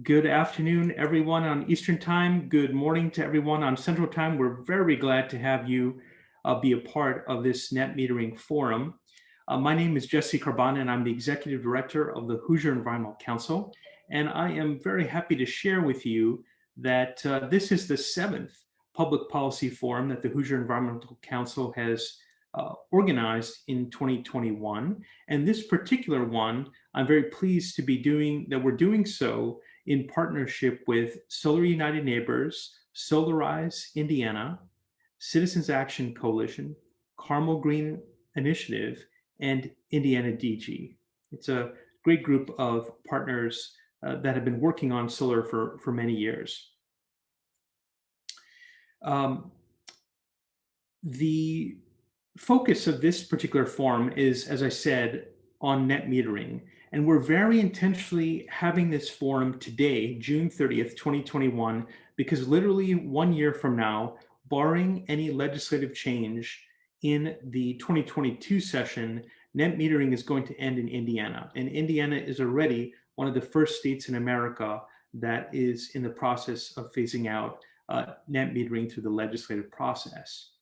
Good afternoon, everyone on Eastern Time. Good morning to everyone on Central Time. We're very glad to have you be a part of this net metering forum. My name is Jesse Carbon, and I'm the Executive Director of the Hoosier Environmental Council. And I am very happy to share with you that this is the 7th public policy forum that the Hoosier Environmental Council has organized in 2021. And this particular one, I'm very pleased to be doing so in partnership with Solar United Neighbors, Solarize Indiana, Citizens Action Coalition, Carmel Green Initiative, and Indiana DG. It's a great group of partners that have been working on solar for many years. The focus of this particular forum is, as I said, on net metering. And we're very intentionally having this forum today, June 30th, 2021, because literally 1 year from now, barring any legislative change in the 2022 session, net metering is going to end in Indiana. And Indiana is already one of the first states in America that is in the process of phasing out net metering through the legislative process.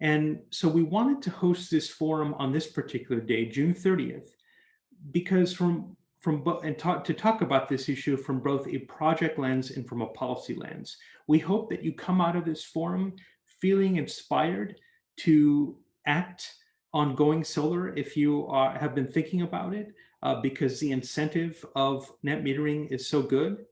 And so we wanted to host this forum on this particular day, June 30th, because to talk about this issue from both a project lens and from a policy lens. We hope that you come out of this forum feeling inspired to act on going solar if you have been thinking about it, because the incentive of net metering is so good.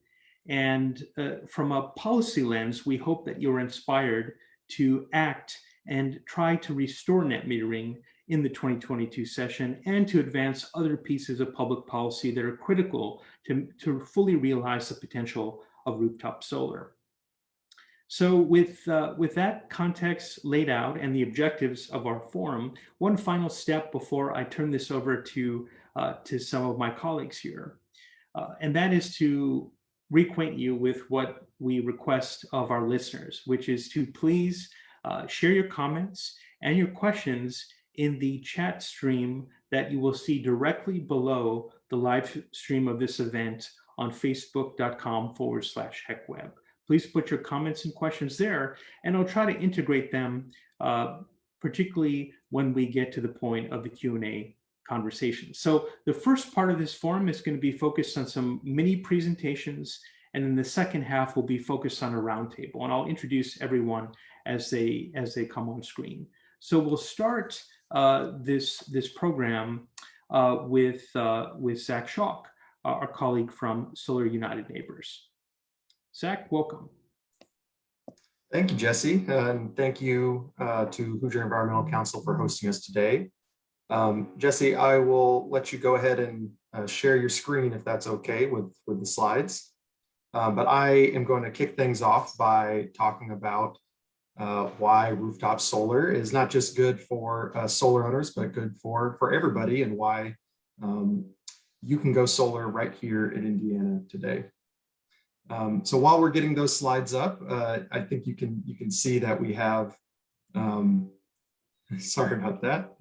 And from a policy lens, we hope that you're inspired to act and try to restore net metering in the 2022 session and to advance other pieces of public policy that are critical to fully realize the potential of rooftop solar. So with that context laid out and the objectives of our forum, one final step before I turn this over to some of my colleagues here, and that is to reacquaint you with what we request of our listeners, which is to please share your comments and your questions in the chat stream that you will see directly below the live stream of this event on facebook.com/HeckWeb. Please put your comments and questions there, and I'll try to integrate them, particularly when we get to the point of the Q&A conversation. So the first part of this forum is going to be focused on some mini presentations, and then the second half will be focused on a roundtable, and I'll introduce everyone as they come on screen. So we'll start this program with Zach Schalk, our colleague from Solar United Neighbors. Zach, welcome. Thank you, Jesse, and thank you to Hoosier Environmental Council for hosting us today. Jesse, I will let you go ahead and share your screen if that's okay with the slides. But I am going to kick things off by talking about why rooftop solar is not just good for solar owners, but good for everybody, and why you can go solar right here in Indiana today. So while we're getting those slides up, I think you can see that we have, sorry about that.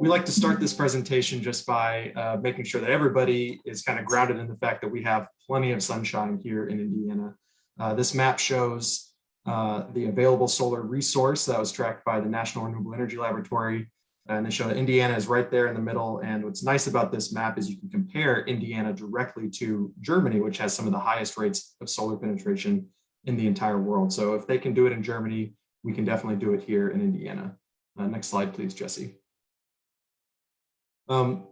We like to start this presentation just by making sure that everybody is kind of grounded in the fact that we have plenty of sunshine here in Indiana. This map shows the available solar resource that was tracked by the National Renewable Energy Laboratory, and they show that Indiana is right there in the middle. And what's nice about this map is you can compare Indiana directly to Germany, which has some of the highest rates of solar penetration in the entire world. So if they can do it in Germany, we can definitely do it here in Indiana. Next slide, please, Jesse.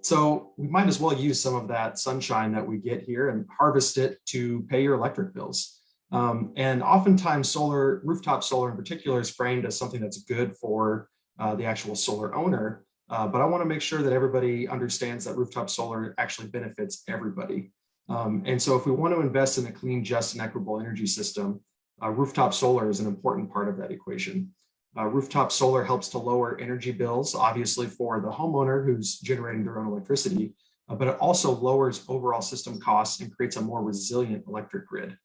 So we might as well use some of that sunshine that we get here and harvest it to pay your electric bills. And oftentimes rooftop solar in particular is framed as something that's good for the actual solar owner. But I want to make sure that everybody understands that rooftop solar actually benefits everybody. And so if we want to invest in a clean, just, and equitable energy system, rooftop solar is an important part of that equation. Rooftop solar helps to lower energy bills, obviously for the homeowner who's generating their own electricity, but it also lowers overall system costs and creates a more resilient electric grid.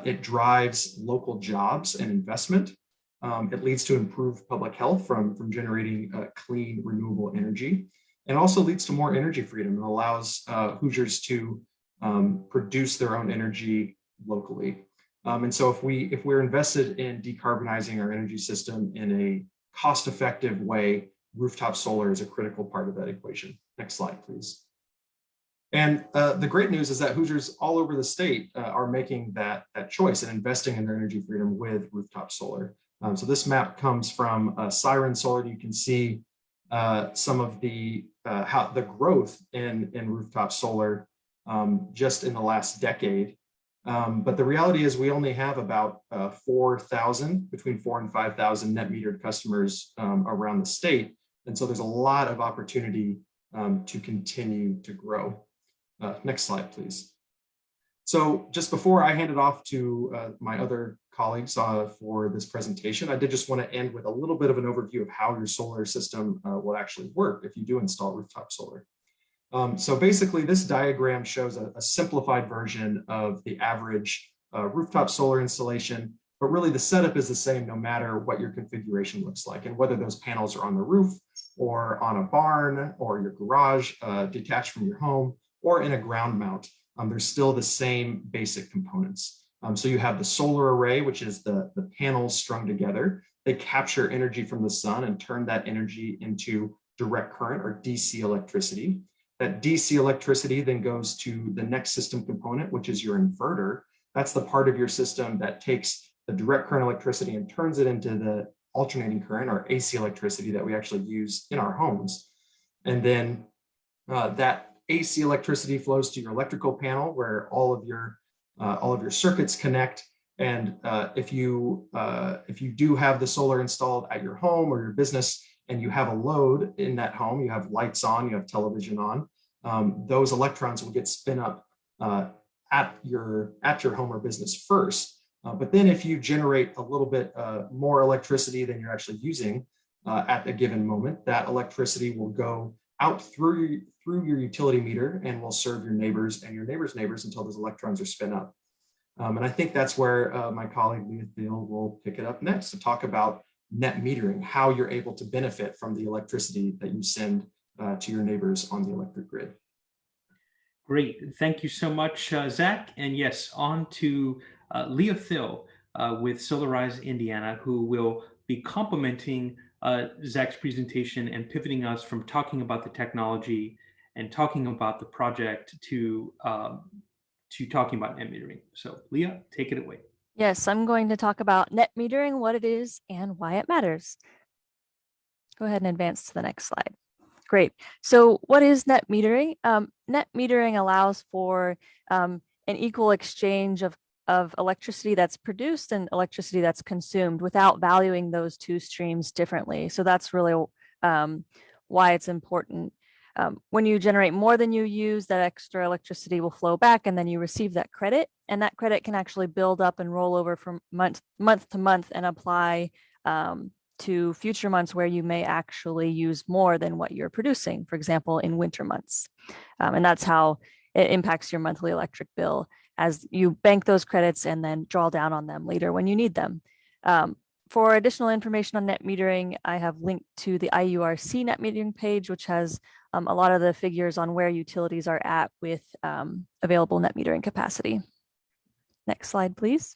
It drives local jobs and investment. It leads to improved public health from generating clean, renewable energy, and also leads to more energy freedom and allows Hoosiers to produce their own energy locally. And so if we're invested in decarbonizing our energy system in a cost-effective way, rooftop solar is a critical part of that equation. Next slide, please. And the great news is that Hoosiers all over the state are making that choice and investing in their energy freedom with rooftop solar. So this map comes from Siren Solar. You can see some of the growth in rooftop solar just in the last decade. But the reality is we only have about 4,000, between 4,000 and 5,000 net metered customers around the state. And so there's a lot of opportunity to continue to grow. Next slide, please. So just before I hand it off to my other colleagues for this presentation, I did just want to end with a little bit of an overview of how your solar system will actually work if you do install rooftop solar. So basically, this diagram shows a simplified version of the average rooftop solar installation, but really the setup is the same no matter what your configuration looks like, and whether those panels are on the roof or on a barn or your garage detached from your home or in a ground mount. There's still the same basic components. So you have the solar array, which is the panels strung together. They capture energy from the sun and turn that energy into direct current or DC electricity. That DC electricity then goes to the next system component, which is your inverter. That's the part of your system that takes the direct current electricity and turns it into the alternating current or AC electricity that we actually use in our homes. And then that AC electricity flows to your electrical panel where all of your circuits connect. And if you do have the solar installed at your home or your business and you have a load in that home, you have lights on, you have television on, those electrons will get spin up at your home or business first. But then if you generate a little bit more electricity than you're actually using at a given moment, that electricity will go out through your utility meter and will serve your neighbors and your neighbors' neighbors until those electrons are spin up. And I think that's where my colleague Leah will pick it up next to talk about net metering, how you're able to benefit from the electricity that you send to your neighbors on the electric grid. Great. Thank you so much, Zach. And yes, on to Leah with Solarize Indiana, who will be complementing Zach's presentation and pivoting us from talking about the technology and talking about the project to talking about net metering. So Leah, take it away. Yes, I'm going to talk about net metering, what it is, and why it matters. Go ahead and advance to the next slide. Great. So what is net metering? Net metering allows for an equal exchange of electricity that's produced and electricity that's consumed without valuing those two streams differently. So that's really why it's important. When you generate more than you use, that extra electricity will flow back and then you receive that credit. And that credit can actually build up and roll over from month to month and apply to future months where you may actually use more than what you're producing, for example, in winter months. And that's how it impacts your monthly electric bill as you bank those credits and then draw down on them later when you need them. For additional information on net metering, I have linked to the IURC net metering page, which has a lot of the figures on where utilities are at with available net metering capacity. Next slide, please.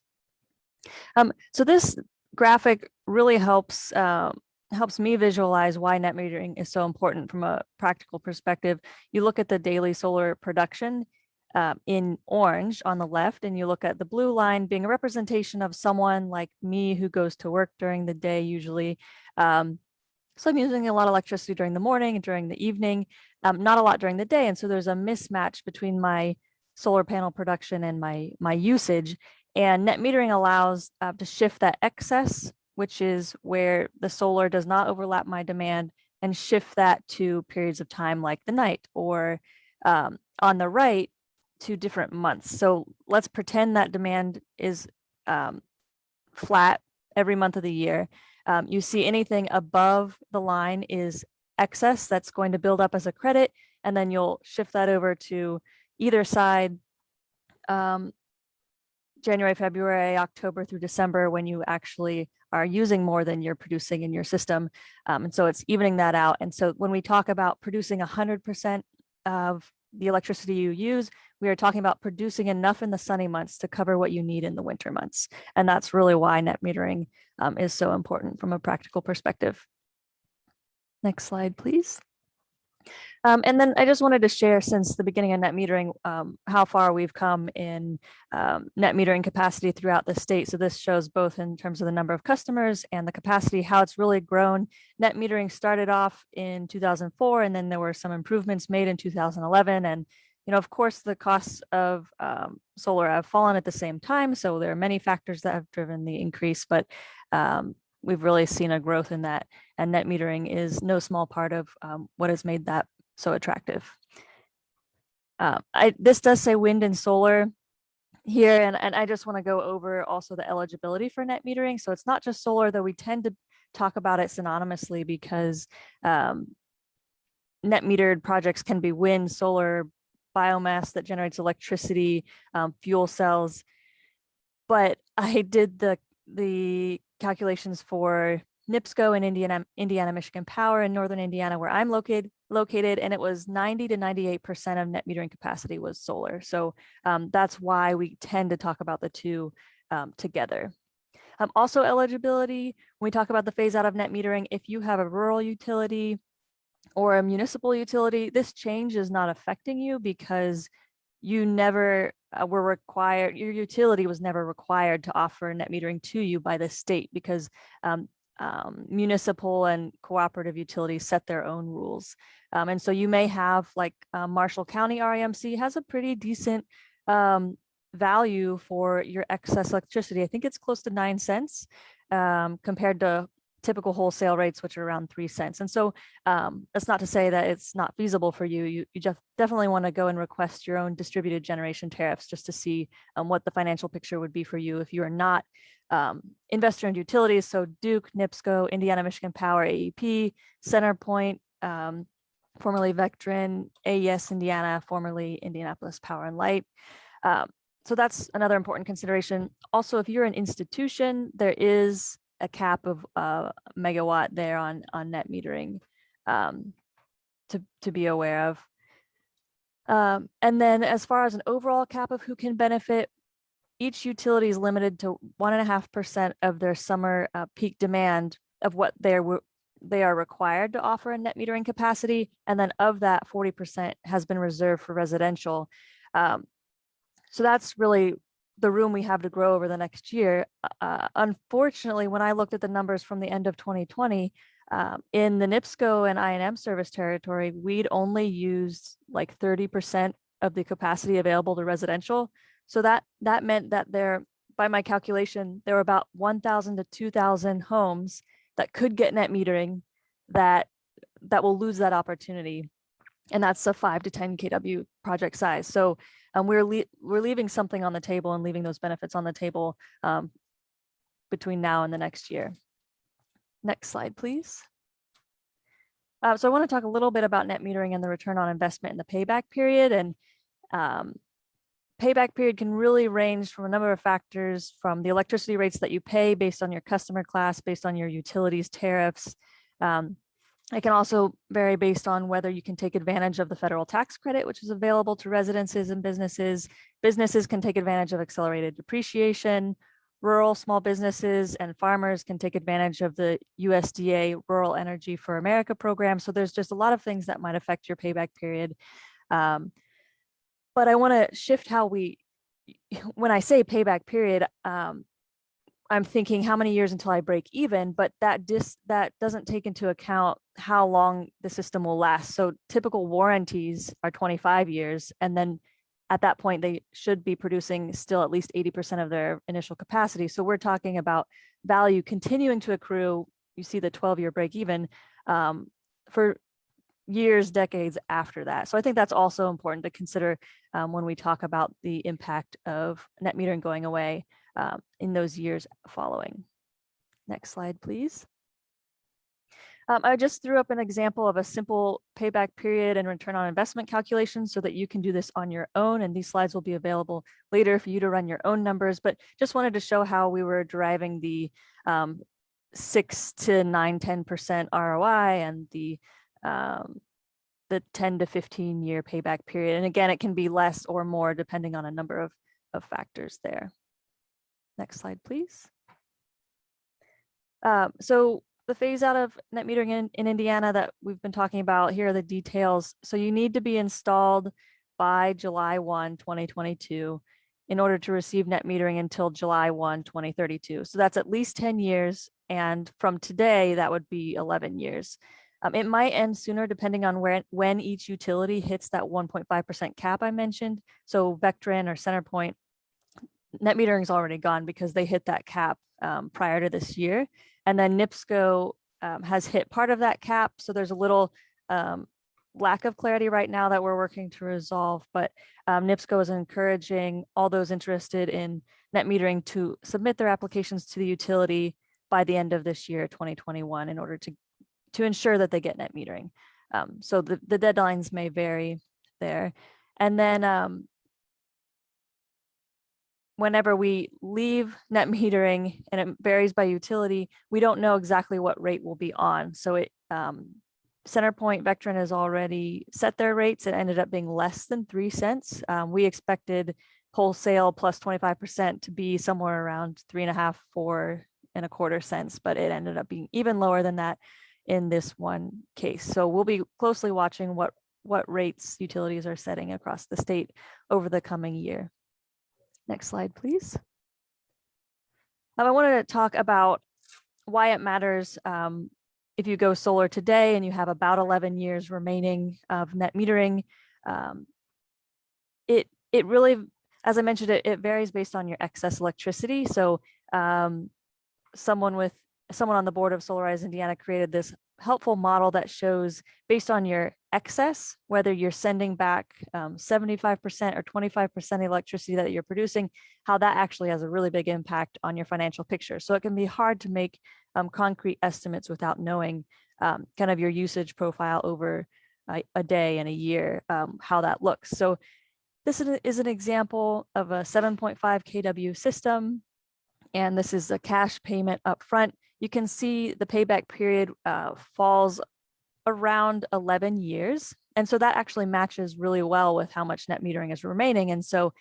So this graphic really helps me visualize why net metering is so important from a practical perspective. You look at the daily solar production in orange on the left, and you look at the blue line being a representation of someone like me who goes to work during the day usually. So I'm using a lot of electricity during the morning and during the evening, not a lot during the day. And so there's a mismatch between my solar panel production and my usage. And net metering allows to shift that excess, which is where the solar does not overlap my demand, and shift that to periods of time like the night, or on the right to different months. So let's pretend that demand is flat every month of the year. You see anything above the line is excess that's going to build up as a credit, and then you'll shift that over to either side, January, February, October through December, when you actually are using more than you're producing in your system. And so it's evening that out. And so when we talk about producing 100% of the electricity you use. We are talking about producing enough in the sunny months to cover what you need in the winter months. And that's really why net metering is so important from a practical perspective. Next slide, please. And then I just wanted to share, since the beginning of net metering, how far we've come in net metering capacity throughout the state. So this shows both in terms of the number of customers and the capacity, how it's really grown. Net metering started off in 2004, and then there were some improvements made in 2011. And of course, the costs of solar have fallen at the same time. So there are many factors that have driven the increase, but we've really seen a growth in that. And net metering is no small part of what has made that so attractive. This does say wind and solar here, and I just want to go over also the eligibility for net metering. So it's not just solar, though we tend to talk about it synonymously, because net metered projects can be wind, solar, biomass that generates electricity, fuel cells. But I did the calculations for NIPSCO in Indiana, Michigan Power in Northern Indiana, where I'm located, and it was 90 to 98% of net metering capacity was solar. So that's why we tend to talk about the two together. Also eligibility, when we talk about the phase out of net metering, if you have a rural utility or a municipal utility, this change is not affecting you, because you never were required, your utility was never required to offer net metering to you by the state, because municipal and cooperative utilities set their own rules. And so you may have, like Marshall County REMC has a pretty decent value for your excess electricity. I think it's close to 9 cents compared to typical wholesale rates, which are around 3 cents. And so that's not to say that it's not feasible for you. You just definitely want to go and request your own distributed generation tariffs, just to see what the financial picture would be for you if you are not investor-owned utilities. So Duke, NIPSCO, Indiana, Michigan Power, AEP, CenterPoint, formerly Vectren, AES Indiana, formerly Indianapolis Power and Light. So that's another important consideration. Also, if you're an institution, there is a cap of megawatt there on net metering to be aware of. And then as far as an overall cap of who can benefit, each utility is limited to 1.5% of their summer peak demand of what they are required to offer in net metering capacity. And then of that, 40% has been reserved for residential. So that's really the room we have to grow over the next year. Unfortunately, when I looked at the numbers from the end of 2020, in the NIPSCO and I&M service territory, we'd only used like 30% of the capacity available to residential. So that meant that by my calculation, there were about 1,000 to 2,000 homes that could get net metering that will lose that opportunity. And that's a 5 to 10 kW project size. So we're leaving something on the table and leaving those benefits on the table between now and the next year. Next slide, please. So I want to talk a little bit about net metering and the return on investment in the payback period. And payback period can really range from a number of factors, from the electricity rates that you pay based on your customer class, based on your utilities tariffs. It can also vary based on whether you can take advantage of the federal tax credit, which is available to residences and businesses. Businesses can take advantage of accelerated depreciation. Rural small businesses and farmers can take advantage of the USDA Rural Energy for America program. So there's just a lot of things that might affect your payback period. But I want to shift how when I say payback period, I'm thinking how many years until I break even, but that doesn't take into account how long the system will last. So typical warranties are 25 years, and then at that point, they should be producing still at least 80% of their initial capacity. So we're talking about value continuing to accrue. You see the 12-year break even for years, decades after that. So I think that's also important to consider when we talk about the impact of net metering going away in those years following. Next slide, please. I just threw up an example of a simple payback period and return on investment calculation so that you can do this on your own. And these slides will be available later for you to run your own numbers, but just wanted to show how we were deriving the 6 to 9, 10% ROI and the the 10 to 15 year payback period. And again, it can be less or more depending on a number of factors there. Next slide, please. So the phase out of net metering in Indiana that we've been talking about, here are the details. So you need to be installed by July 1, 2022 in order to receive net metering until July 1, 2032. So that's at least 10 years. And from today, that would be 11 years. It might end sooner depending on when each utility hits that 1.5% cap I mentioned. So Vectren or CenterPoint, net metering is already gone because they hit that cap prior to this year. And then NIPSCO has hit part of that cap. So there's a little lack of clarity right now that we're working to resolve. But NIPSCO is encouraging all those interested in net metering to submit their applications to the utility by the end of this year, 2021, in order to ensure that they get net metering. So the deadlines may vary there. And then whenever we leave net metering, and it varies by utility, we don't know exactly what rate we'll be on. So CenterPoint Vectren has already set their rates. It ended up being less than 3 cents. We expected wholesale plus 25% to be somewhere around 3.5, 4.25 cents, but it ended up being even lower than that in this one case. So we'll be closely watching what rates utilities are setting across the state over the coming year. Next slide, please. I wanted to talk about why it matters if you go solar today and you have about 11 years remaining of net metering. It really, as I mentioned, it varies based on your excess electricity. So someone on the board of Solarize Indiana created this helpful model that shows, based on your excess, whether you're sending back 75% or 25% electricity that you're producing, how that actually has a really big impact on your financial picture. So it can be hard to make concrete estimates without knowing kind of your usage profile over a day and a year, how that looks. So this is an example of a 7.5 kW system, and this is a cash payment up front. You can see the payback period falls around 11 years. And so that actually matches really well with how much net metering is remaining. And so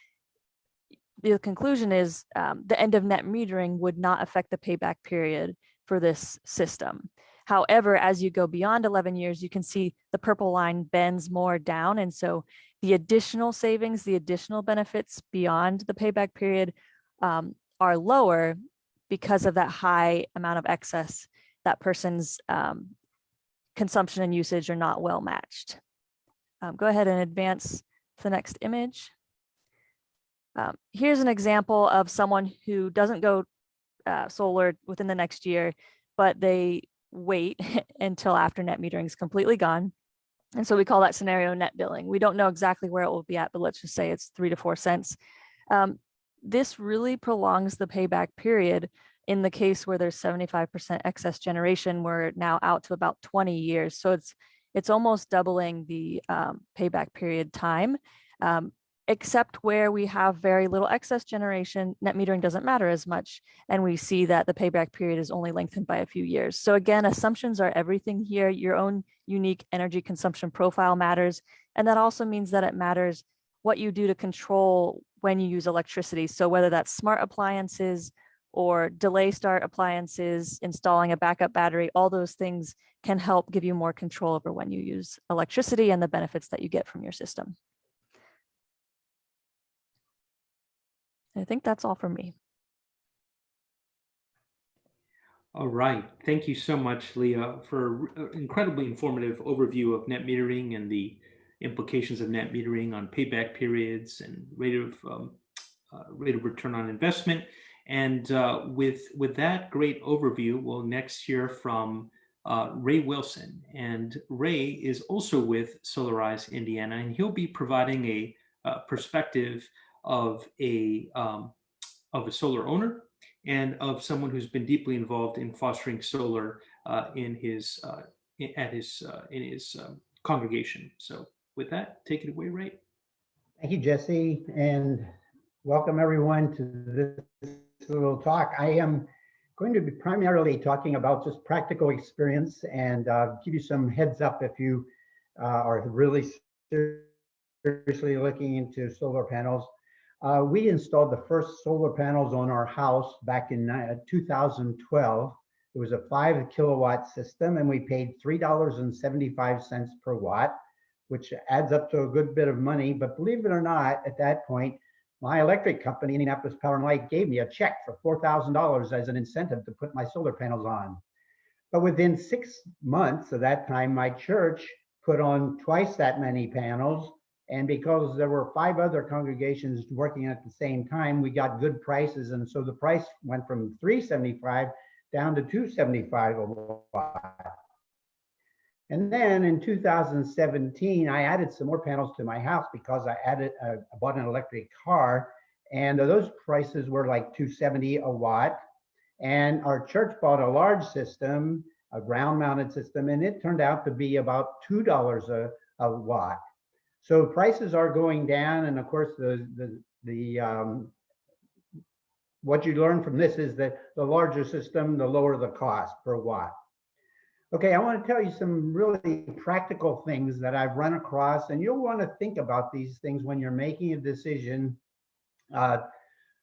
the conclusion is the end of net metering would not affect the payback period for this system. However, as you go beyond 11 years, you can see the purple line bends more down. And so the additional savings, the additional benefits beyond the payback period are lower because of that high amount of excess. That person's consumption and usage are not well matched. Go ahead and advance to the next image. Here's an example of someone who doesn't go solar within the next year, but they wait until after net metering is completely gone. And so we call that scenario net billing. We don't know exactly where it will be at, but let's just say it's 3 to 4 cents. This really prolongs the payback period. In the case where there's 75% excess generation, we're now out to about 20 years. So it's almost doubling the payback period time. Except where we have very little excess generation, net metering doesn't matter as much. And we see that the payback period is only lengthened by a few years. So again, assumptions are everything here. Your own unique energy consumption profile matters. And that also means that it matters what you do to control when you use electricity. So whether that's smart appliances or delay start appliances, installing a backup battery, all those things can help give you more control over when you use electricity and the benefits that you get from your system. I think that's all from me. All right. Thank you so much, Leah, for an incredibly informative overview of net metering and the implications of net metering on payback periods and rate of return on investment. And with that great overview, we'll next hear from Ray Wilson. And Ray is also with Solarize Indiana, and he'll be providing a perspective of a solar owner and of someone who's been deeply involved in fostering solar in his congregation. So with that, take it away, Ray. Thank you, Jesse, and welcome everyone to this little talk. I am going to be primarily talking about just practical experience and give you some heads up if you are really seriously looking into solar panels. We installed the first solar panels on our house back in 2012. It was a 5 kilowatt system, and we paid $3.75 per watt, which adds up to a good bit of money. But believe it or not, at that point, my electric company, Indianapolis Power and Light, gave me a check for $4,000 as an incentive to put my solar panels on. But within 6 months of that time, my church put on twice that many panels. And because there were 5 other congregations working at the same time, we got good prices. And so the price went from $3.75 down to $2.75 a watt. And then in 2017, I added some more panels to my house because I bought an electric car, and those prices were like $2.70 a watt. And our church bought a large system, a ground-mounted system, and it turned out to be about $2 a watt. So prices are going down, and of course, what you learn from this is that the larger system, the lower the cost per watt. Okay, I want to tell you some really practical things that I've run across, and you'll want to think about these things when you're making a decision,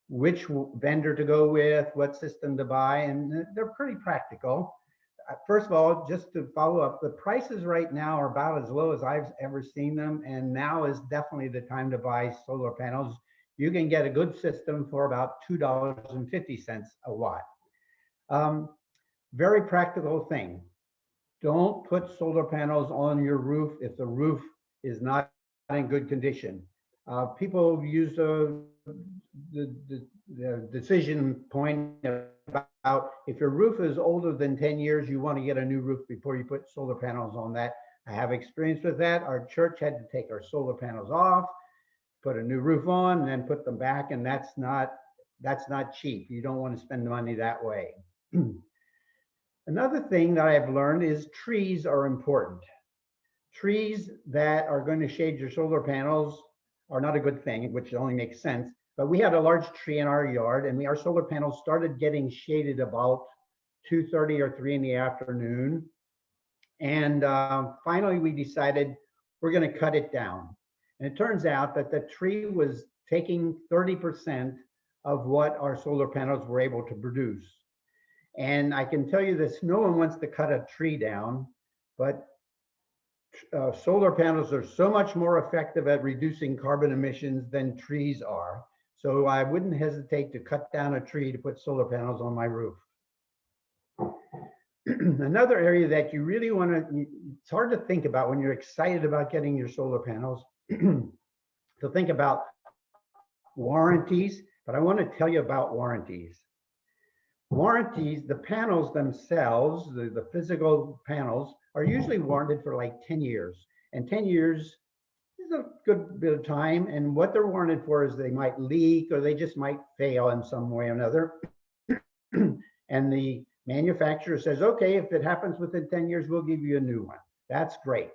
which vendor to go with, what system to buy, and they're pretty practical. First of all, just to follow up, the prices right now are about as low as I've ever seen them, and now is definitely the time to buy solar panels. You can get a good system for about $2.50 a watt. Very practical thing. Don't put solar panels on your roof if the roof is not in good condition. People use the decision point about if your roof is older than 10 years, you want to get a new roof before you put solar panels on that. I have experience with that. Our church had to take our solar panels off, put a new roof on, and then put them back, and that's not cheap. You don't want to spend the money that way. Another thing that I've learned is trees are important. Trees that are going to shade your solar panels are not a good thing, which only makes sense. But we had a large tree in our yard, and our solar panels started getting shaded about 2:30 or 3 in the afternoon. And finally, we decided we're going to cut it down. And it turns out that the tree was taking 30% of what our solar panels were able to produce. And I can tell you this, no one wants to cut a tree down, but solar panels are so much more effective at reducing carbon emissions than trees are. So I wouldn't hesitate to cut down a tree to put solar panels on my roof. Another area that you really want to, it's hard to think about when you're excited about getting your solar panels, to think about warranties, but I want to tell you about warranties. Warranties, the panels themselves, the physical panels, are usually warranted for like 10 years. And 10 years is a good bit of time. And what they're warranted for is they might leak or they just might fail in some way or another. And the manufacturer says, okay, if it happens within 10 years, we'll give you a new one. That's great.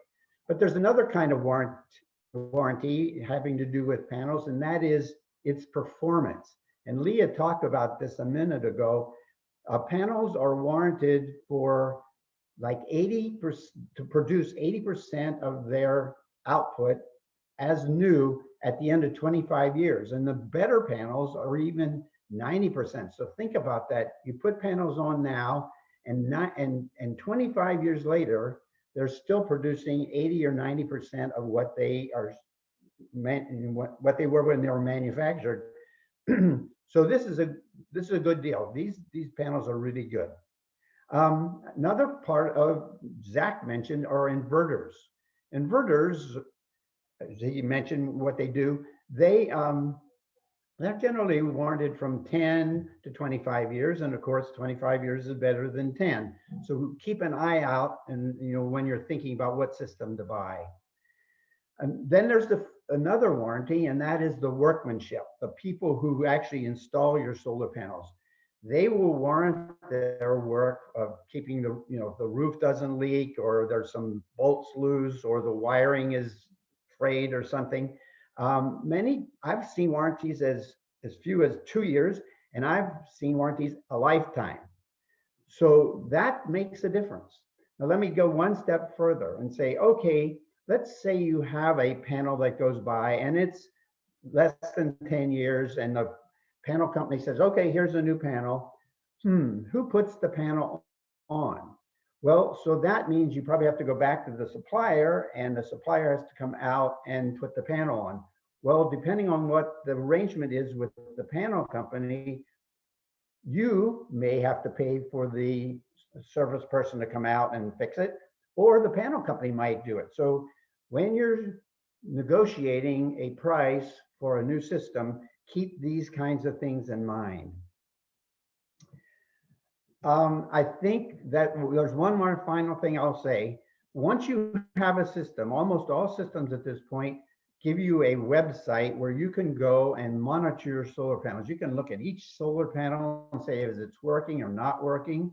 But there's another kind of warranty having to do with panels, and that is its performance. And Leah talked about this a minute ago. Panels are warranted for like 80%, to produce 80% of their output as new at the end of 25 years. And the better panels are even 90%. So think about that. You put panels on now, and 25 years later, they're still producing 80 or 90% of what they are what they were when they were manufactured. So this is a good deal. These panels are really good. Another part of Zach mentioned are inverters. Inverters, as he mentioned what they do, they're generally warranted from 10 to 25 years, and of course 25 years is better than 10. So keep an eye out, and when you're thinking about what system to buy. And then there's another warranty, and that is the workmanship. The people who actually install your solar panels, they will warrant their work of keeping the, if the roof doesn't leak, or there's some bolts loose, or the wiring is frayed or something. I've seen warranties as few as 2 years, and I've seen warranties a lifetime. So that makes a difference. Now let me go one step further and say, okay, let's say you have a panel that goes by and it's less than 10 years and the panel company says, okay, here's a new panel. Who puts the panel on? Well, so that means you probably have to go back to the supplier and the supplier has to come out and put the panel on. Well, depending on what the arrangement is with the panel company, you may have to pay for the service person to come out and fix it, or the panel company might do it. So when you're negotiating a price for a new system, keep these kinds of things in mind. I think that there's one more final thing I'll say. Once you have a system, almost all systems at this point give you a website where you can go and monitor your solar panels. You can look at each solar panel and say, is it's working or not working?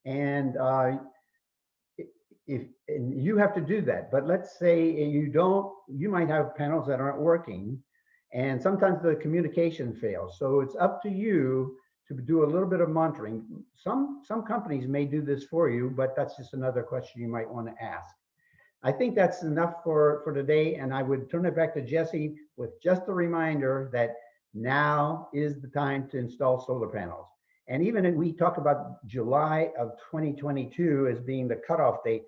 And if you have to do that, but let's say you don't, you might have panels that aren't working, and sometimes the communication fails. So it's up to you to do a little bit of monitoring. Some companies may do this for you, but that's just another question you might want to ask. I think that's enough for today, and I would turn it back to Jesse with just a reminder that now is the time to install solar panels. And even if we talk about July of 2022 as being the cutoff date,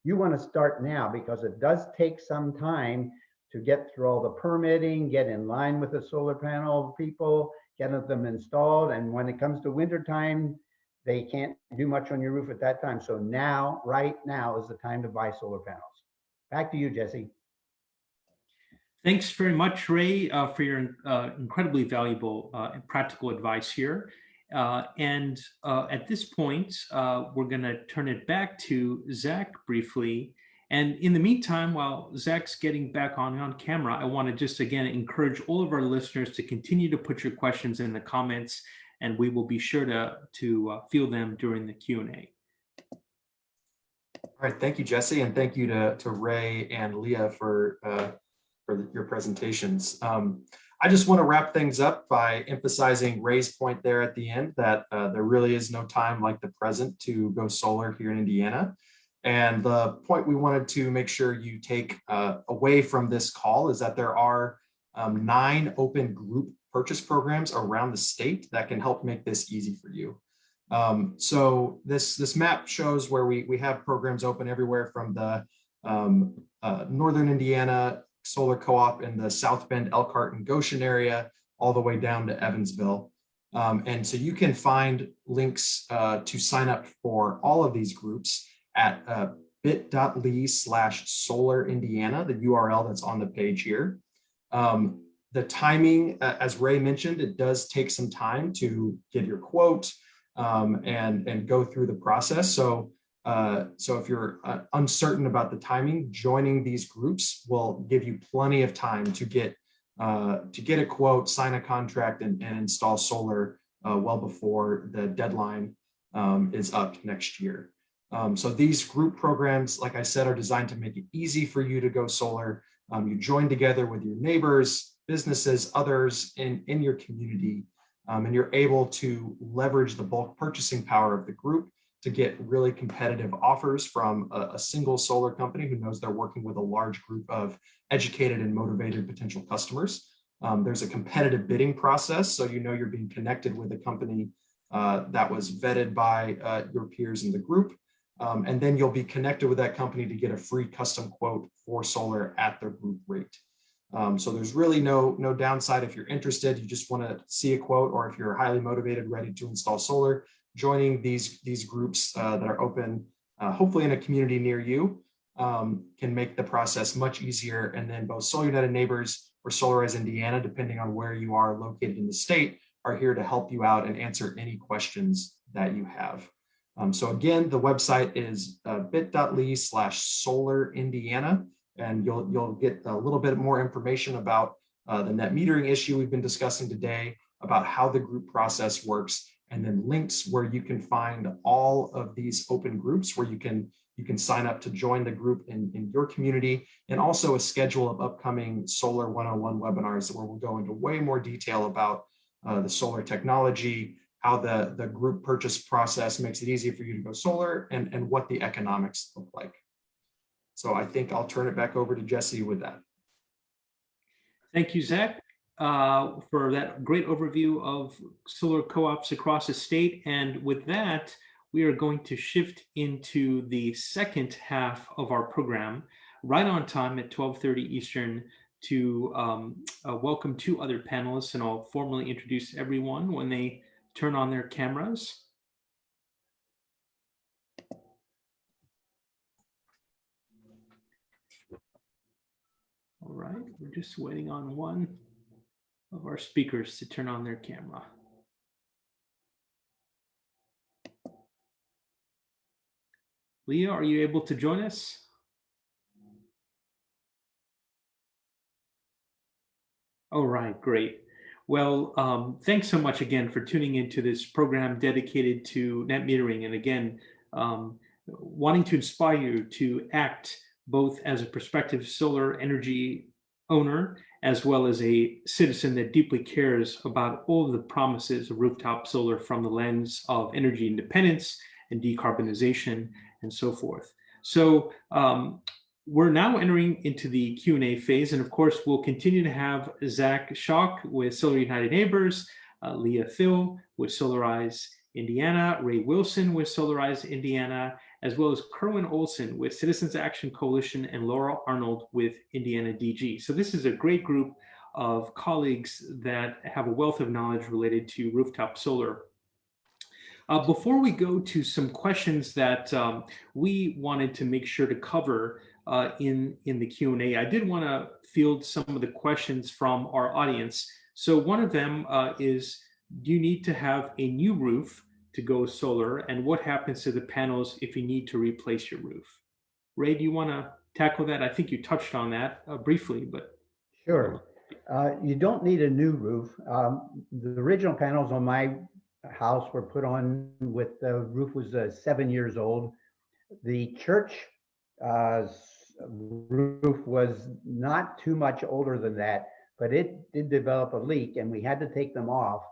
you want to start now because it does take some time to get through all the permitting, get in line with the solar panel people, get them installed. And when it comes to winter time, they can't do much on your roof at that time. So now, right now is the time to buy solar panels. Back to you, Jesse. Thanks very much, Ray, for your incredibly valuable and practical advice here. At this point, we're going to turn it back to Zach briefly. And in the meantime, while Zach's getting back on camera, I want to just again encourage all of our listeners to continue to put your questions in the comments, and we will be sure to field them during the Q&A. All right, thank you, Jesse, and thank you to Ray and Leah for your presentations. I just want to wrap things up by emphasizing Ray's point there at the end that there really is no time like the present to go solar here in Indiana. And the point we wanted to make sure you take away from this call is that there are 9 open group purchase programs around the state that can help make this easy for you. So this map shows where we have programs open everywhere from the Northern Indiana Solar Co-op in the South Bend, Elkhart, and Goshen area, all the way down to Evansville. And so you can find links to sign up for all of these groups at bit.ly/solarindiana, the URL that's on the page here. The timing, as Ray mentioned, it does take some time to get your quote and go through the process. So if you're uncertain about the timing, joining these groups will give you plenty of time to get a quote, sign a contract, and install solar well before the deadline is up next year. So these group programs, like I said, are designed to make it easy for you to go solar. You join together with your neighbors, businesses, others in your community, and you're able to leverage the bulk purchasing power of the group to get really competitive offers from a single solar company who knows they're working with a large group of educated and motivated potential customers. There's a competitive bidding process, so you know you're being connected with a company that was vetted by your peers in the group. And then you'll be connected with that company to get a free custom quote for solar at their group rate. So there's really no downside if you're interested, you just want to see a quote, or if you're highly motivated, ready to install solar, joining these groups that are open, hopefully in a community near you, can make the process much easier. And then both Solar United Neighbors or Solarize Indiana, depending on where you are located in the state, are here to help you out and answer any questions that you have. So again, the website is bit.ly/solarindiana, and you'll get a little bit more information about the net metering issue we've been discussing today, about how the group process works, and then links where you can find all of these open groups where you can sign up to join the group in your community, and also a schedule of upcoming Solar 101 webinars where we'll go into way more detail about the solar technology, how the group purchase process makes it easier for you to go solar, and what the economics look like. So I think I'll turn it back over to Jesse with that. Thank you, Zach, for that great overview of solar co-ops across the state. And with that, we are going to shift into the second half of our program, right on time at 12:30 Eastern, to welcome two other panelists, and I'll formally introduce everyone when they turn on their cameras. All right, we're just waiting on one of our speakers to turn on their camera. Leah, are you able to join us? All right, great. Well, thanks so much again for tuning into this program dedicated to net metering. And again, wanting to inspire you to act both as a prospective solar energy owner, as well as a citizen that deeply cares about all of the promises of rooftop solar from the lens of energy independence and decarbonization and so forth. So we're now entering into the Q&A phase, and of course, we'll continue to have Zach Schock with Solar United Neighbors, Leah Thill with Solarize Indiana, Ray Wilson with Solarize Indiana, as well as Kerwin Olson with Citizens Action Coalition, and Laura Arnold with Indiana DG. So this is a great group of colleagues that have a wealth of knowledge related to rooftop solar. Before we go to some questions that we wanted to make sure to cover in the Q&A, I did want to field some of the questions from our audience. So one of them is, do you need to have a new roof to go solar, and what happens to the panels if you need to replace your roof? Ray, do you want to tackle that? I think you touched on that briefly, but. Sure. You don't need a new roof. The original panels on my house were put on with the roof was 7 years old. The church roof was not too much older than that, but it did develop a leak and we had to take them off.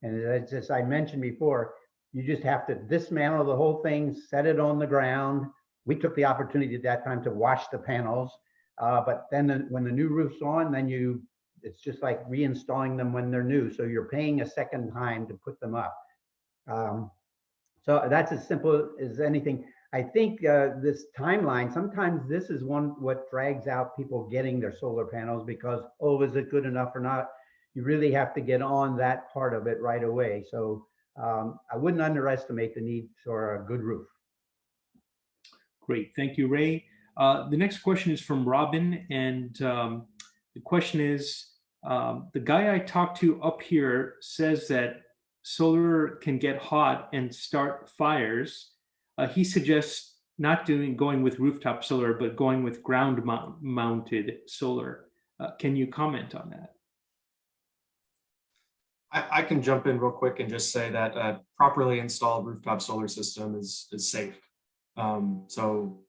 And as I mentioned before, you just have to dismantle the whole thing, set it on the ground. We took the opportunity at that time to wash the panels. But then when the new roof's on, then it's just like reinstalling them when they're new. So you're paying a second time to put them up. So that's as simple as anything. I think this timeline, sometimes this is what drags out people getting their solar panels because, oh, is it good enough or not? You really have to get on that part of it right away. So I wouldn't underestimate the need for a good roof. Great, thank you, Ray. The next question is from Robin, and the question is, the guy I talked to up here says that solar can get hot and start fires. He suggests not going with rooftop solar, but going with ground mounted solar. Can you comment on that? I can jump in real quick and just say that a properly installed rooftop solar system is safe. So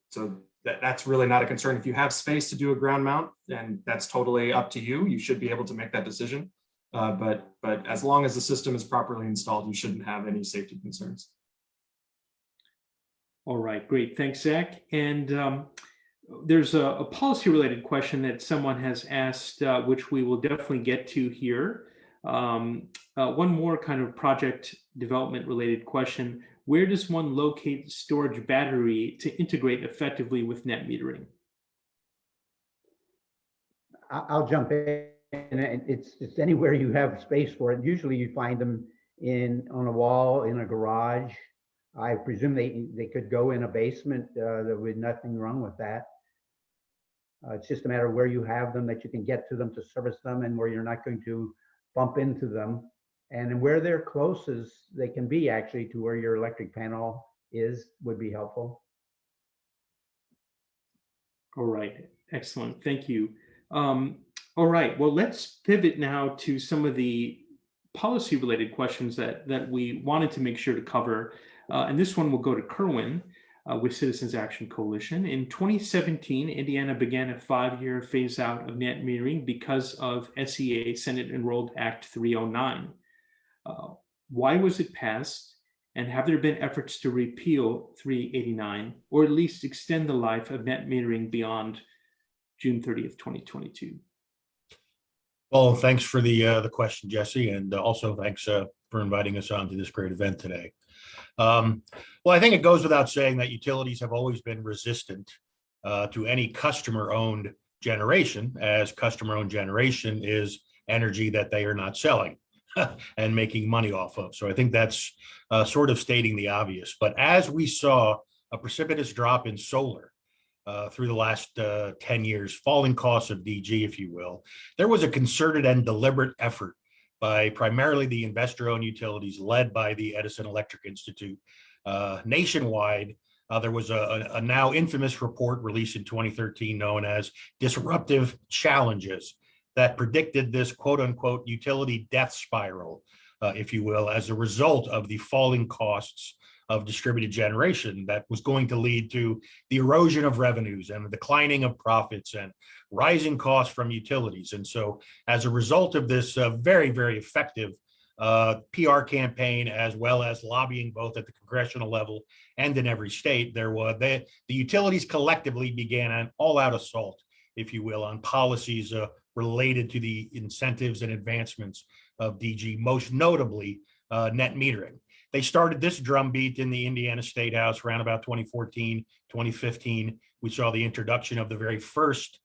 that's really not a concern. If you have space to do a ground mount, then that's totally up to you. You should be able to make that decision. But as long as the system is properly installed, you shouldn't have any safety concerns. All right, great. Thanks, Zach. And there's a policy-related question that someone has asked, which we will definitely get to here. One more kind of project development-related question. Where does one locate storage battery to integrate effectively with net metering? I'll jump in. It's anywhere you have space for it. Usually you find them on a wall, in a garage. I presume they could go in a basement. There would be nothing wrong with that. It's just a matter of where you have them, that you can get to them to service them, and where you're not going to bump into them, and where they're close as they can be actually to where your electric panel would be helpful. All right, excellent, thank you. All right, well, let's pivot now to some of the policy related questions that we wanted to make sure to cover. And this one will go to Kerwin with Citizens Action Coalition. In 2017, Indiana began a 5-year phase out of net metering because of SEA, Senate Enrolled Act 309. Why was it passed? And have there been efforts to repeal 389 or at least extend the life of net metering beyond June 30th, 2022? Well, thanks for the question, Jesse, and also thanks for inviting us on to this great event today. Well, I think it goes without saying that utilities have always been resistant to any customer-owned generation, as customer-owned generation is energy that they are not selling and making money off of. So I think that's sort of stating the obvious. But as we saw a precipitous drop in solar through the last 10 years, falling costs of DG, if you will, there was a concerted and deliberate effort by primarily the investor-owned utilities led by the Edison Electric Institute nationwide. There was a now infamous report released in 2013 known as Disruptive Challenges that predicted this quote unquote utility death spiral, if you will, as a result of the falling costs of distributed generation that was going to lead to the erosion of revenues and the declining of profits and rising costs from utilities. And so as a result of this very, very effective PR campaign, as well as lobbying both at the congressional level and in every state, the utilities collectively began an all-out assault, if you will, on policies related to the incentives and advancements of DG, most notably net metering. They started this drumbeat in the Indiana State House around about 2014, 2015. We saw the introduction of the very first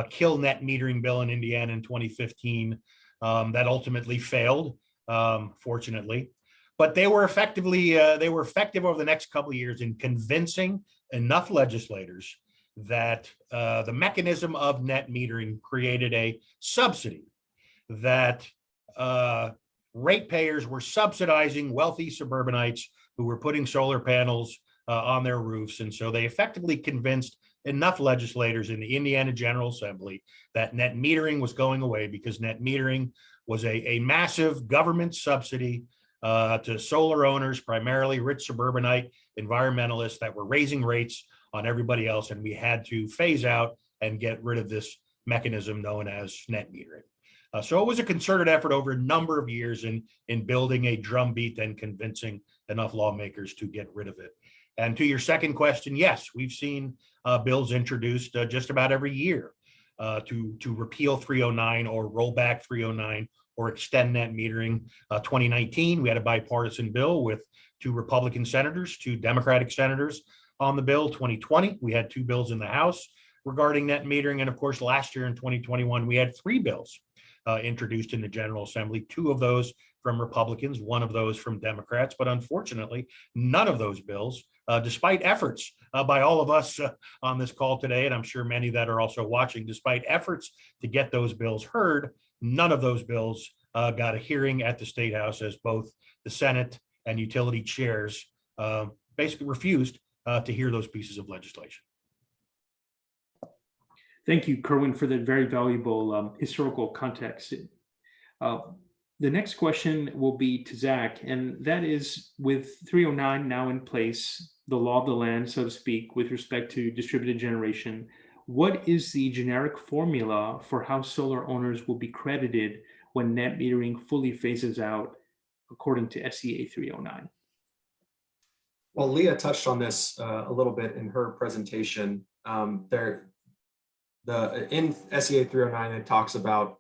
kill net metering bill in Indiana in 2015 that ultimately failed, fortunately. But they were effective over the next couple of years in convincing enough legislators that the mechanism of net metering created a subsidy that ratepayers were subsidizing wealthy suburbanites who were putting solar panels on their roofs. And so they effectively convinced enough legislators in the Indiana General Assembly that net metering was going away, because net metering was a massive government subsidy to solar owners, primarily rich suburbanite environmentalists that were raising rates on everybody else. And we had to phase out and get rid of this mechanism known as net metering. So it was a concerted effort over a number of years in building a drumbeat and convincing enough lawmakers to get rid of it. And to your second question, yes, we've seen bills introduced just about every year to repeal 309 or roll back 309 or extend net metering. 2019, we had a bipartisan bill with 2 Republican senators, 2 Democratic senators on the bill. 2020, we had 2 bills in the House regarding net metering. And of course, last year in 2021, we had 3 bills introduced in the General Assembly, 2 of those from Republicans, 1 of those from Democrats. But unfortunately, none of those bills, despite efforts by all of us on this call today, and I'm sure many that are also watching, despite efforts to get those bills heard, none of those bills got a hearing at the State House, as both the Senate and utility chairs basically refused to hear those pieces of legislation. Thank you, Kerwin, for that very valuable historical context. The next question will be to Zach, and that is, with 309 now in place, the law of the land, so to speak, with respect to distributed generation, what is the generic formula for how solar owners will be credited when net metering fully phases out, according to SEA 309? Well, Leah touched on this a little bit in her presentation. In SEA 309, it talks about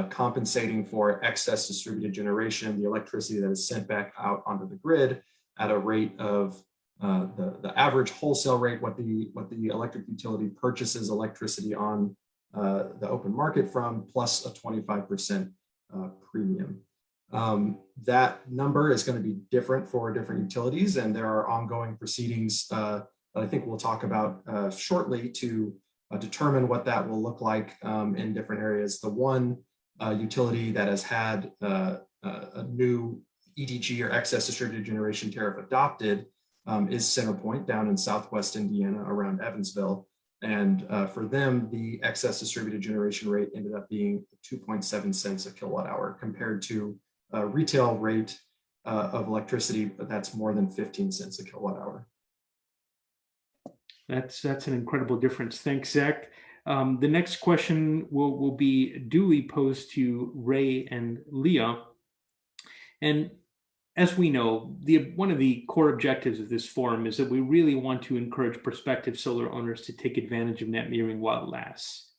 compensating for excess distributed generation, the electricity that is sent back out onto the grid at a rate of the average wholesale rate, what the electric utility purchases electricity on the open market from, plus a 25% premium. That number is going to be different for different utilities, and there are ongoing proceedings that I think we'll talk about shortly to determine what that will look like in different areas. The one utility that has had a new EDG, or excess distributed generation tariff, adopted is CenterPoint down in Southwest Indiana around Evansville. And for them, the excess distributed generation rate ended up being 2.7 cents a kilowatt hour, compared to a retail rate of electricity that's more than 15 cents a kilowatt hour. That's an incredible difference. Thanks, Zach. The next question will be duly posed to Ray and Leah. And as we know, one of the core objectives of this forum is that we really want to encourage prospective solar owners to take advantage of net metering while it lasts.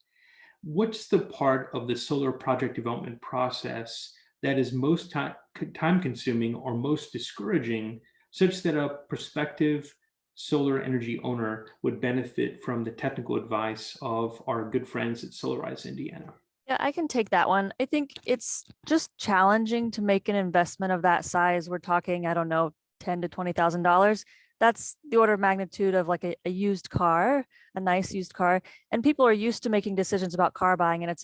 What's the part of the solar project development process that is most time consuming or most discouraging, such that a prospective solar energy owner would benefit from the technical advice of our good friends at Solarize Indiana? Yeah, I can take that one. I think it's just challenging to make an investment of that size. We're talking, I don't know, $10,000 to $20,000. That's the order of magnitude of like a used car, a nice used car. And people are used to making decisions about car buying, and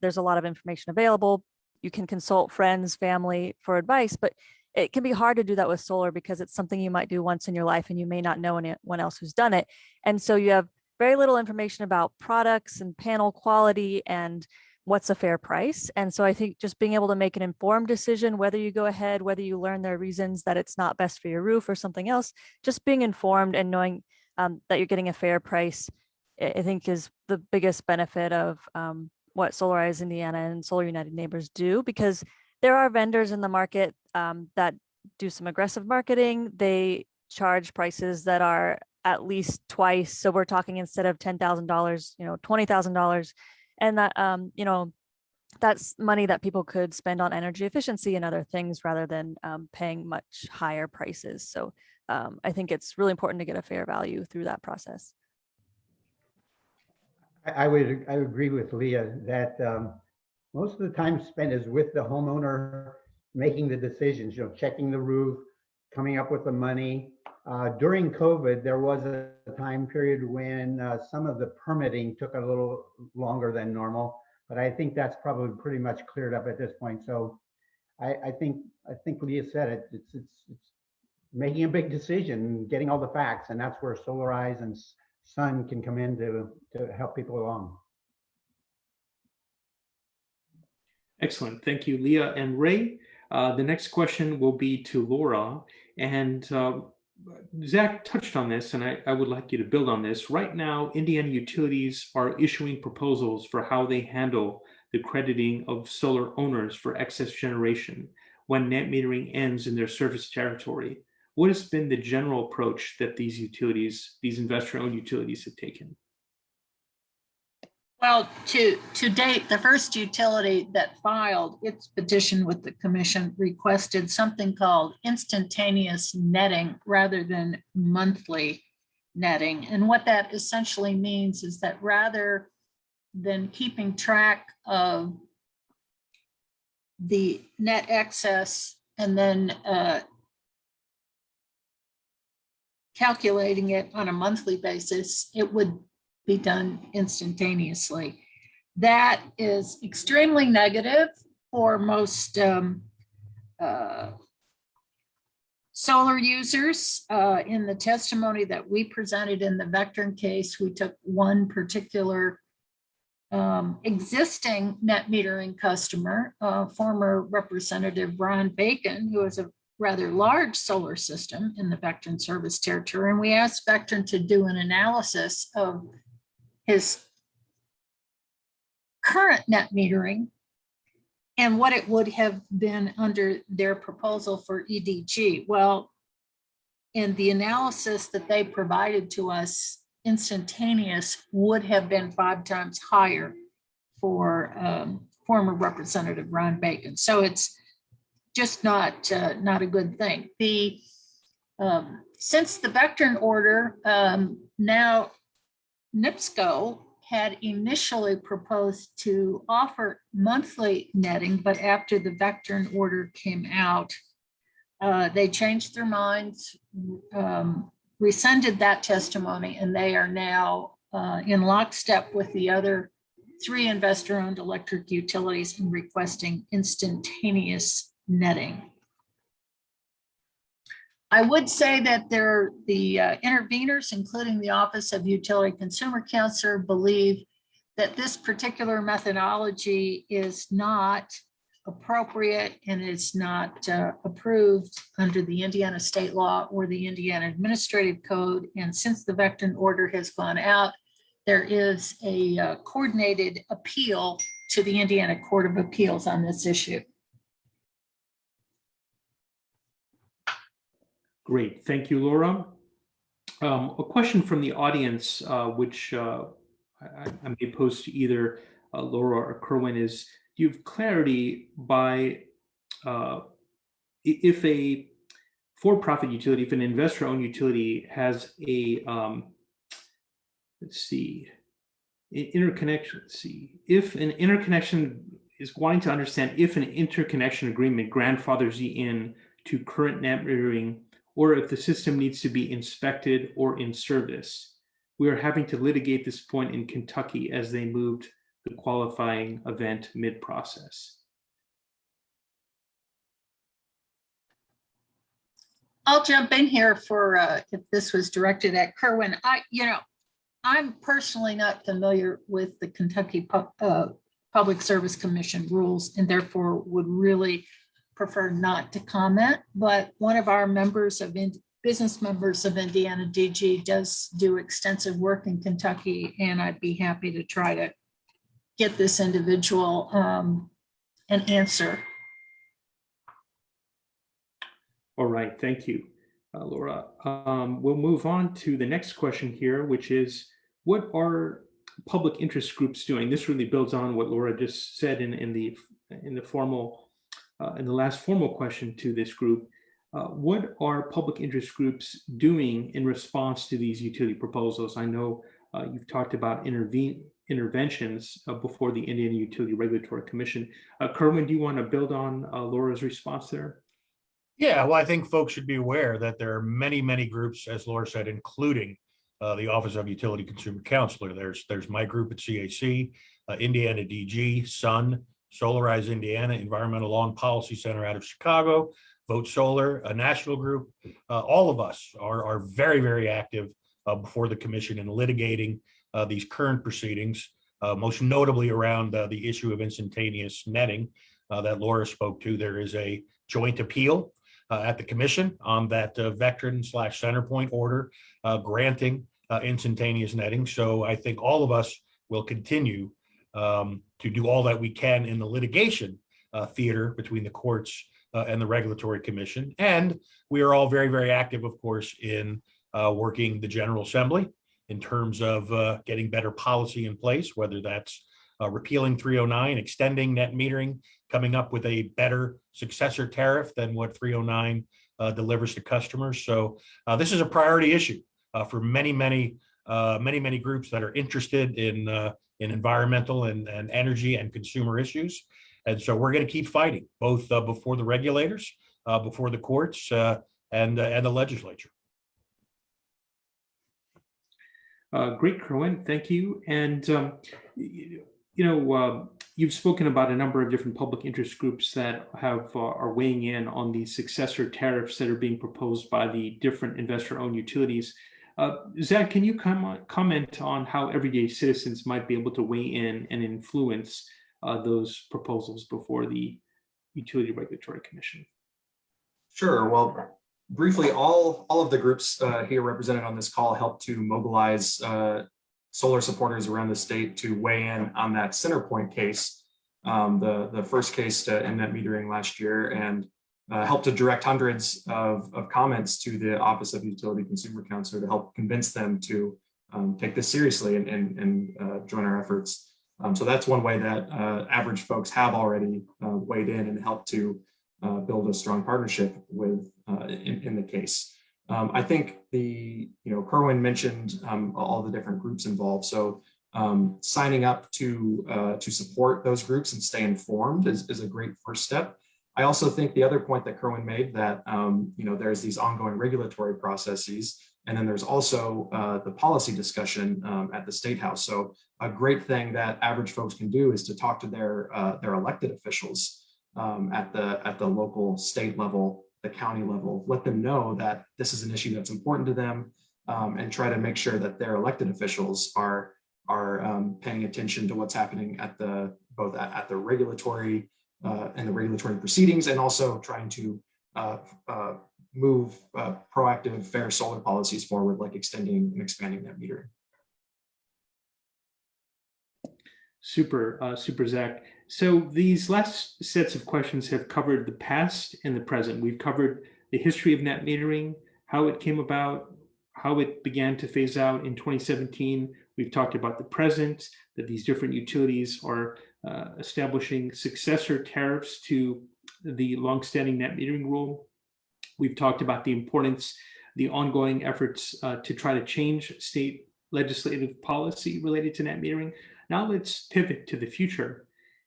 there's a lot of information available. You can consult friends, family for advice, but it can be hard to do that with solar because it's something you might do once in your life and you may not know anyone else who's done it. And so you have very little information about products and panel quality and what's a fair price. And so I think just being able to make an informed decision, whether you go ahead, whether you learn their reasons that it's not best for your roof or something else, just being informed and knowing that you're getting a fair price, I think is the biggest benefit of what Solarize Indiana and Solar United Neighbors do, because there are vendors in the market that do some aggressive marketing. They charge prices that are at least twice. So we're talking, instead of $10,000, $20,000. And that, that's money that people could spend on energy efficiency and other things rather than paying much higher prices. So I think it's really important to get a fair value through that process. I would agree with Leah that most of the time spent is with the homeowner making the decisions, checking the roof, coming up with the money. During COVID, there was a time period when some of the permitting took a little longer than normal, but I think that's probably pretty much cleared up at this point. So I think Leah said it. It's making a big decision, getting all the facts, and that's where Solarize and Sun can come in to help people along. Excellent. Thank you, Leah and Ray. The next question will be to Laura. And Zach touched on this, and I would like you to build on this. Right now, Indiana utilities are issuing proposals for how they handle the crediting of solar owners for excess generation when net metering ends in their service territory. What has been the general approach that these investor-owned utilities have taken? Well, to date, the first utility that filed its petition with the commission requested something called instantaneous netting rather than monthly netting. And what that essentially means is that rather than keeping track of the net excess and then calculating it on a monthly basis, it would be done instantaneously. That is extremely negative for most solar users. In the testimony that we presented in the Vectren case, we took one particular existing net metering customer, former Representative Ron Bacon, who has a rather large solar system in the Vectren service territory. And we asked Vectren to do an analysis of his current net metering and what it would have been under their proposal for EDG. Well, in the analysis that they provided to us, instantaneous would have been 5 times higher for former Representative Ron Bacon. So it's just not a good thing. Since the Vectren order, now NIPSCO had initially proposed to offer monthly netting, but after the Vectren order came out, they changed their minds, rescinded that testimony, and they are now in lockstep with the other 3 investor-owned electric utilities in requesting instantaneous netting. I would say that the interveners, including the Office of Utility Consumer Counselor, believe that this particular methodology is not appropriate and is not approved under the Indiana state law or the Indiana Administrative Code. And since the Vectren order has gone out, there is a coordinated appeal to the Indiana Court of Appeals on this issue. Great, thank you, Laura. A question from the audience, which I may pose to either Laura or Kerwin, is: do you have clarity by if a for-profit utility, if an investor-owned utility has a let's see, interconnection. Let's see, if an interconnection is wanting to understand if an interconnection agreement grandfathers you in to current net metering, or if the system needs to be inspected or in service. We are having to litigate this point in Kentucky as they moved the qualifying event mid-process. I'll jump in here for if this was directed at Kerwin. I'm personally not familiar with the Kentucky Public Service Commission rules, and therefore would really prefer not to comment. But one of our business members of Indiana DG does do extensive work in Kentucky, and I'd be happy to try to get this individual an answer. All right, thank you, Laura. We'll move on to the next question here, which is: what are public interest groups doing? This really builds on what Laura just said in the last formal question to this group. What are public interest groups doing in response to these utility proposals? I know you've talked about interventions before the Indiana Utility Regulatory Commission. Kerwin, do you want to build on Laura's response there? Yeah, well, I think folks should be aware that there are many, many groups, as Laura said, including the Office of Utility Consumer Counselor. There's my group at CAC, Indiana DG, SUN, Solarize Indiana, Environmental Law and Policy Center out of Chicago, Vote Solar, a national group. All of us are very, very active before the commission in litigating these current proceedings, most notably around the issue of instantaneous netting that Laura spoke to. There is a joint appeal at the commission on that veteran/Centerpoint order granting instantaneous netting. So I think all of us will continue to do all that we can in the litigation theater between the courts and the Regulatory Commission. And we are all very, very active, of course, in working the General Assembly in terms of getting better policy in place, whether that's repealing 309, extending net metering, coming up with a better successor tariff than what 309 delivers to customers. So this is a priority issue for many groups that are interested in environmental and energy and consumer issues. And so we're going to keep fighting, both before the regulators, before the courts, and the legislature. Great, Kerwin, thank you. And you've spoken about a number of different public interest groups that are weighing in on the successor tariffs that are being proposed by the different investor-owned utilities. Zach, can you comment on how everyday citizens might be able to weigh in and influence those proposals before the Utility Regulatory Commission? Sure. Well, briefly, all of the groups here represented on this call helped to mobilize solar supporters around the state to weigh in on that Centerpoint case, the first case to end net metering last year, and helped to direct hundreds of comments to the Office of Utility Consumer Counselor to help convince them to take this seriously and join our efforts. So that's one way that average folks have already weighed in and helped to build a strong partnership with in the case. I think Kerwin mentioned all the different groups involved. So signing up to support those groups and stay informed is a great first step. I also think the other point that Kerwin made, that there's these ongoing regulatory processes, and then there's also the policy discussion at the State House. So a great thing that average folks can do is to talk to their elected officials at the local, state level, the county level. Let them know that this is an issue that's important to them, and try to make sure that their elected officials are paying attention to what's happening at both at the regulatory and the regulatory proceedings, and also trying to move proactive, fair solar policies forward, like extending and expanding net metering. Super, Zach. So these last sets of questions have covered the past and the present. We've covered the history of net metering, how it came about, how it began to phase out in 2017. We've talked about the present, that these different utilities are establishing successor tariffs to the longstanding net metering rule. We've talked about the importance, the ongoing efforts to try to change state legislative policy related to net metering. Now let's pivot to the future.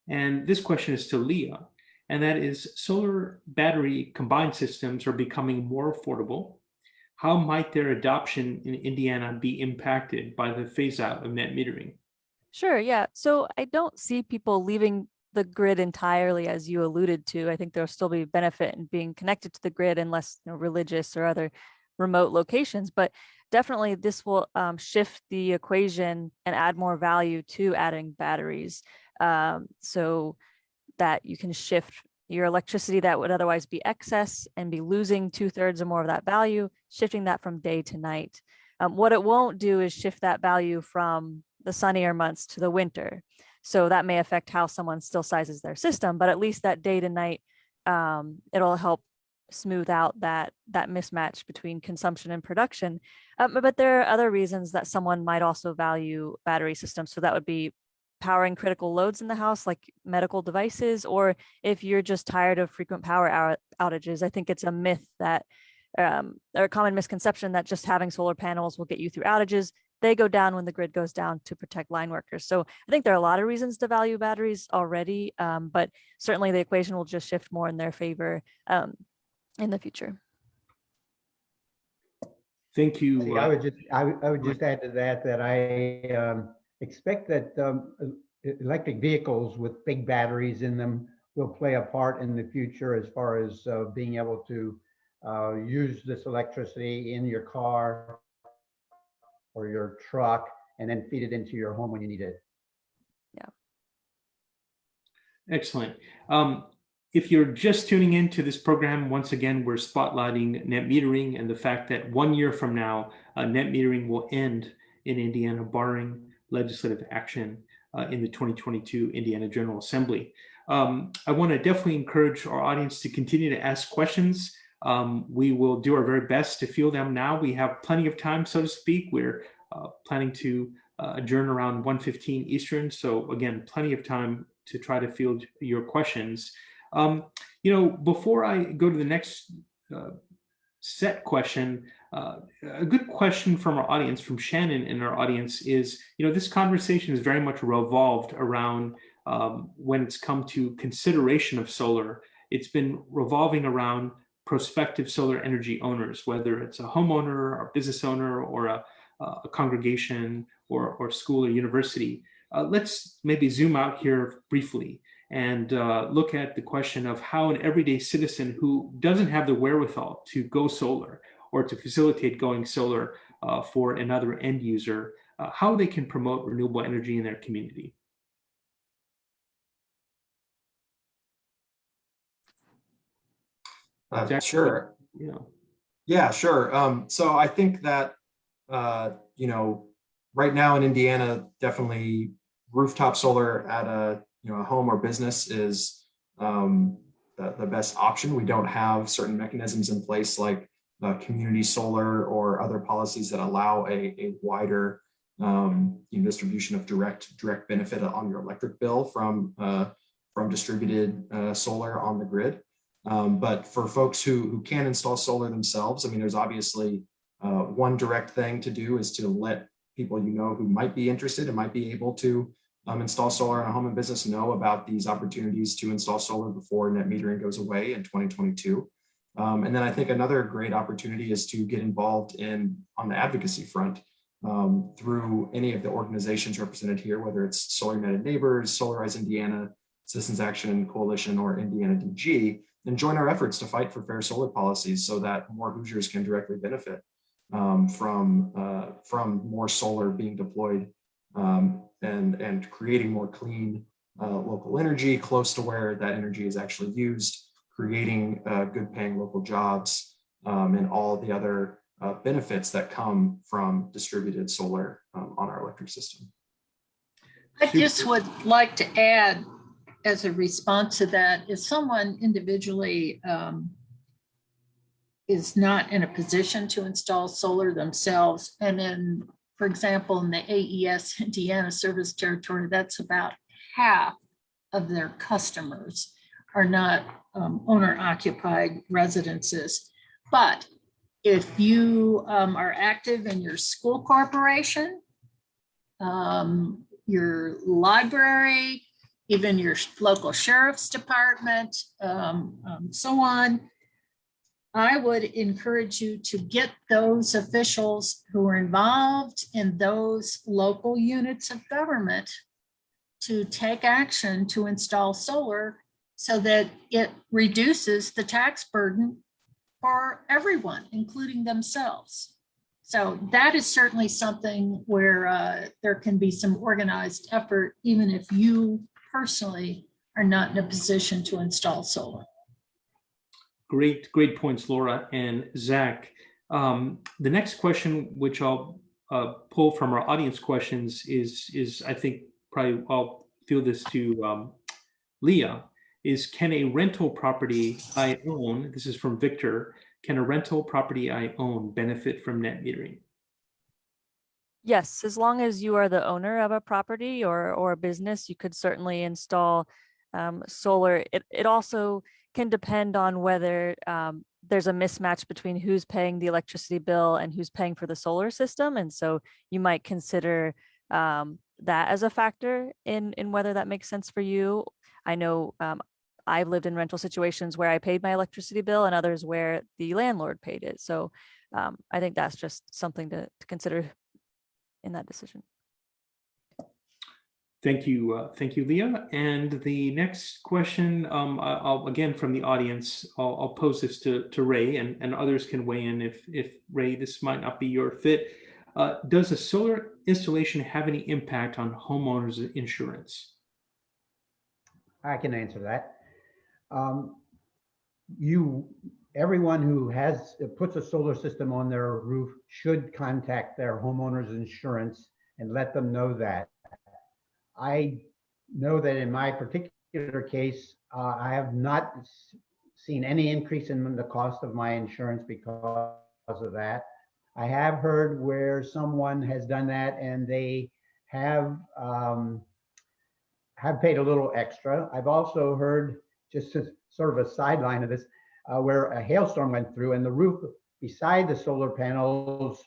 And this question is to Leah, and that is, solar battery combined systems are becoming more affordable. How might their adoption in Indiana be impacted by the phase out of net metering? Sure, yeah. So I don't see people leaving the grid entirely, as you alluded to. I think there'll still be benefit in being connected to the grid unless religious or other remote locations. But definitely this will shift the equation and add more value to adding batteries, so that you can shift your electricity that would otherwise be excess and be losing 2/3 or more of that value, shifting that from day to night. What it won't do is shift that value from the sunnier months to the winter. So that may affect how someone still sizes their system, but at least that day to night, it'll help smooth out that mismatch between consumption and production. But there are other reasons that someone might also value battery systems. So that would be powering critical loads in the house, like medical devices, or if you're just tired of frequent power outages. I think it's a myth that, or a common misconception, that just having solar panels will get you through outages. They go down when the grid goes down to protect line workers. So I think there are a lot of reasons to value batteries already, but certainly the equation will just shift more in their favor in the future. Thank you. I would just add to that I expect that electric vehicles with big batteries in them will play a part in the future as far as being able to use this electricity in your car or your truck and then feed it into your home when you need it. Yeah. Excellent. If you're just tuning into this program, once again, we're spotlighting net metering and the fact that 1 year from now, net metering will end in Indiana, barring legislative action in the 2022 Indiana General Assembly. I want to definitely encourage our audience to continue to ask questions. We will do our very best to field them now. We have plenty of time, so to speak. We're planning to adjourn around 1:15 Eastern. So again, plenty of time to try to field your questions. Before I go to the next set question, a good question from our audience, from Shannon in our audience, is, this conversation is very much revolved around when it's come to consideration of solar. It's been revolving around prospective solar energy owners, whether it's a homeowner or business owner or a congregation or school or university. Let's maybe zoom out here briefly and look at the question of how an everyday citizen who doesn't have the wherewithal to go solar or to facilitate going solar for another end user, how they can promote renewable energy in their community. Sure. Yeah, sure. So I think that, right now in Indiana, definitely rooftop solar at a home or business is the best option. We don't have certain mechanisms in place like community solar or other policies that allow a wider distribution of direct benefit on your electric bill from distributed solar on the grid. But for folks who can install solar themselves, there's obviously one direct thing to do is to let people who might be interested and might be able to install solar in a home and business know about these opportunities to install solar before net metering goes away in 2022. And then I think another great opportunity is to get involved on the advocacy front through any of the organizations represented here, whether it's Solar United Neighbors, Solarize Indiana, Citizens Action Coalition, or Indiana DG, and join our efforts to fight for fair solar policies so that more Hoosiers can directly benefit from more solar being deployed and creating more clean local energy close to where that energy is actually used, creating good paying local jobs and all the other benefits that come from distributed solar on our electric system. I just would like to add, as a response to that, if someone individually is not in a position to install solar themselves. And then, for example, in the AES Indiana service territory, that's about half of their customers are not owner occupied residences. But if you are active in your school corporation, your library, even your local sheriff's department, so on, I would encourage you to get those officials who are involved in those local units of government to take action to install solar so that it reduces the tax burden for everyone, including themselves. So that is certainly something where there can be some organized effort, even if you personally are not in a position to install solar. Great points, Laura and Zach. The next question, which I'll pull from our audience questions, is I think probably I'll field this to Leah. Is, can a rental property I own, this is from Victor, can a rental property I own benefit from net metering? Yes, as long as you are the owner of a property or a business, you could certainly install solar. It also can depend on whether there's a mismatch between who's paying the electricity bill and who's paying for the solar system. And so you might consider that as a factor in whether that makes sense for you. I know I've lived in rental situations where I paid my electricity bill and others where the landlord paid it. So I think that's just something to consider in that decision. Thank you, Leah. And the next question, I'll again from the audience, I'll pose this to Ray, and others can weigh in if Ray, this might not be your fit. Does a solar installation have any impact on homeowners insurance? I can answer that. Everyone who puts a solar system on their roof should contact their homeowner's insurance and let them know that. I know that in my particular case, I have not seen any increase in the cost of my insurance because of that. I have heard where someone has done that and they have paid a little extra. I've also heard, just as sort of a sideline of this, where a hailstorm went through and the roof beside the solar panels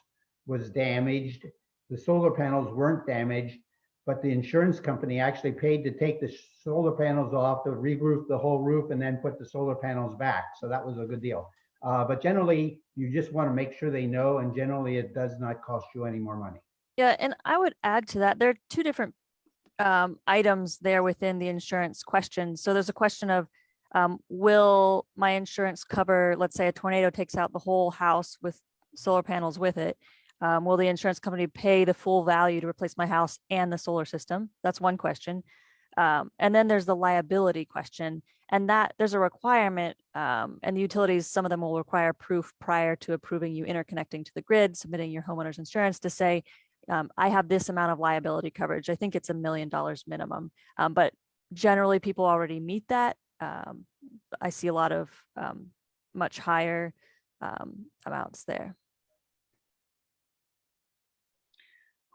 was damaged. The solar panels weren't damaged, but the insurance company actually paid to take the solar panels off, to re-roof the whole roof, and then put the solar panels back. So that was a good deal. But generally, you just want to make sure they know, and generally it does not cost you any more money. Yeah, and I would add to that, there are two different items there within the insurance question. So there's a question of, will my insurance cover, let's say a tornado takes out the whole house with solar panels with it. Will the insurance company pay the full value to replace my house and the solar system? That's one question. And then there's the liability question, and that there's a requirement, and the utilities, some of them will require proof prior to approving you interconnecting to the grid, submitting your homeowner's insurance to say, I have this amount of liability coverage. I think it's $1 million minimum, but generally people already meet that. I see a lot of much higher amounts there.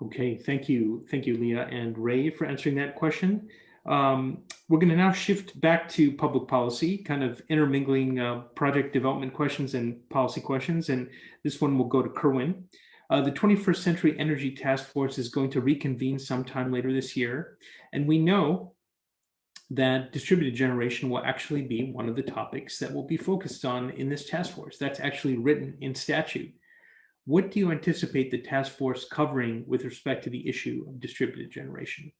Okay, thank you, Leah and Ray, for answering that question. We're going to now shift back to public policy, kind of intermingling project development questions and policy questions, and this one will go to Kerwin. The 21st Century Energy Task Force is going to reconvene sometime later this year, and we know that distributed generation will actually be one of the topics that will be focused on in this task force. That's actually written in statute. What do you anticipate the task force covering with respect to the issue of distributed generation?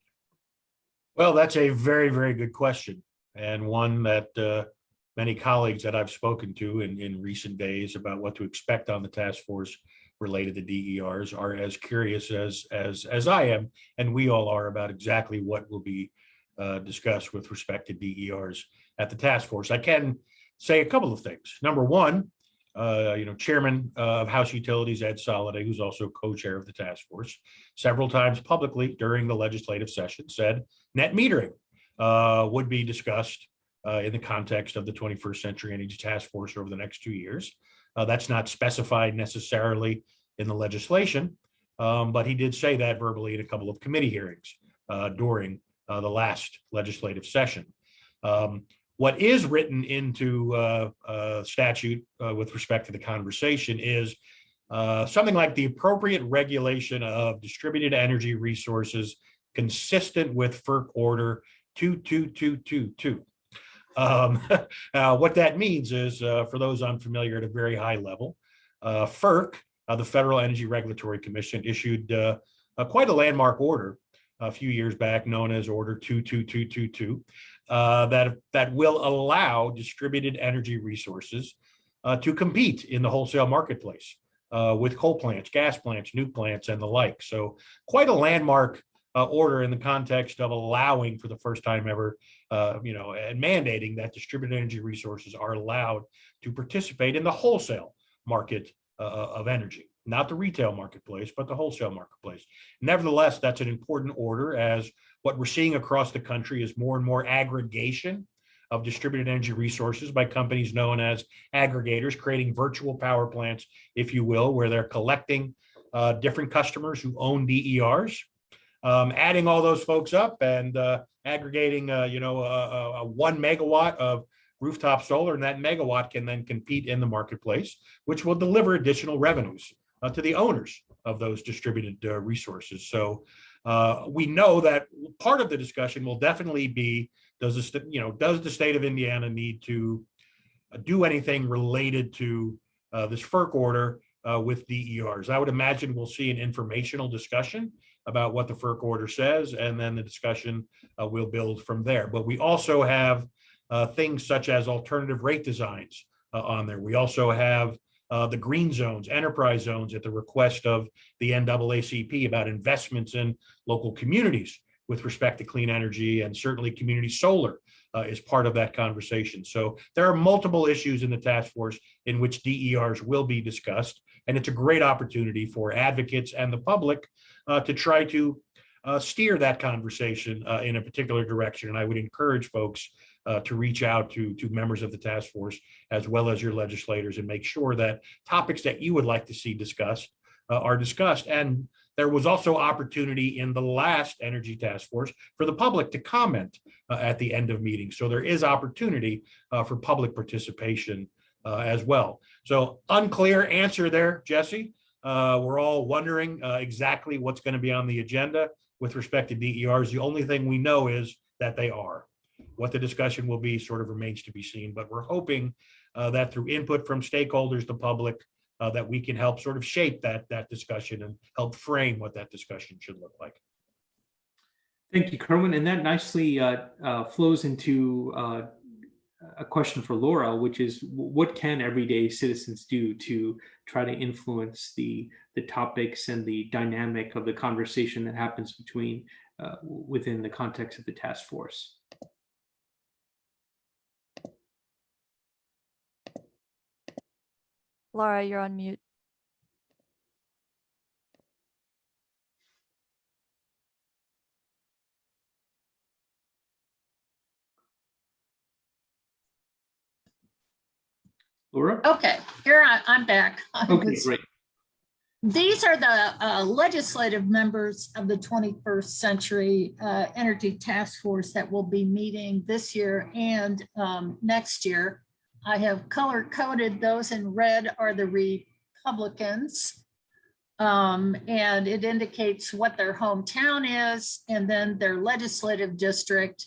Well, that's a very, very good question, and one that many colleagues that I've spoken to in recent days about what to expect on the task force related to DERs are as curious as I am, and we all are, about exactly what will be discussed with respect to DERs at the task force. I can say a couple of things. Number one, Chairman of House Utilities, Ed Soliday, who's also co-chair of the task force, several times publicly during the legislative session said net metering would be discussed in the context of the 21st Century Energy Task Force over the next 2 years. That's not specified necessarily in the legislation, but he did say that verbally in a couple of committee hearings during the last legislative session. What is written into statute with respect to the conversation is something like the appropriate regulation of distributed energy resources consistent with FERC Order 22222. What that means is, for those unfamiliar at a very high level, FERC, the Federal Energy Regulatory Commission, issued quite a landmark order a few years back known as Order 22222 that will allow distributed energy resources to compete in the wholesale marketplace with coal plants, gas plants, nuke plants, and the like. So quite a landmark order in the context of allowing for the first time ever, and mandating that distributed energy resources are allowed to participate in the wholesale market of energy, not the retail marketplace, but the wholesale marketplace. Nevertheless, that's an important order, as what we're seeing across the country is more and more aggregation of distributed energy resources by companies known as aggregators, creating virtual power plants, if you will, where they're collecting different customers who own DERs, adding all those folks up and aggregating, a 1 megawatt of rooftop solar, and that megawatt can then compete in the marketplace, which will deliver additional revenues to the owners of those distributed resources. So we know that part of the discussion will definitely be, does the state of Indiana need to do anything related to this FERC order with DERs? I would imagine we'll see an informational discussion about what the FERC order says, and then the discussion will build from there. But we also have things such as alternative rate designs on there. We also have the green zones, enterprise zones, at the request of the NAACP about investments in local communities with respect to clean energy, and certainly community solar is part of that conversation. So there are multiple issues in the task force in which DERs will be discussed, and it's a great opportunity for advocates and the public to try to steer that conversation in a particular direction. And I would encourage folks to reach out to members of the task force as well as your legislators, and make sure that topics that you would like to see discussed are discussed. And there was also opportunity in the last energy task force for the public to comment at the end of meetings. So there is opportunity for public participation as well. So unclear answer there, Jesse. We're all wondering exactly what's going to be on the agenda with respect to DERs. The only thing we know is that they are. What the discussion will be sort of remains to be seen, but we're hoping that through input from stakeholders, the public, that we can help sort of shape that discussion and help frame what that discussion should look like. Thank you, Kerwin. And that nicely flows into a question for Laura, which is, what can everyday citizens do to try to influence the topics and the dynamic of the conversation that happens within the context of the task force? Laura, you're on mute. Laura? Okay, I'm back. Okay, great. These are the legislative members of the 21st Century Energy Task Force that will be meeting this year and next year. I have color-coded those. In red are the Republicans, and it indicates what their hometown is and then their legislative district.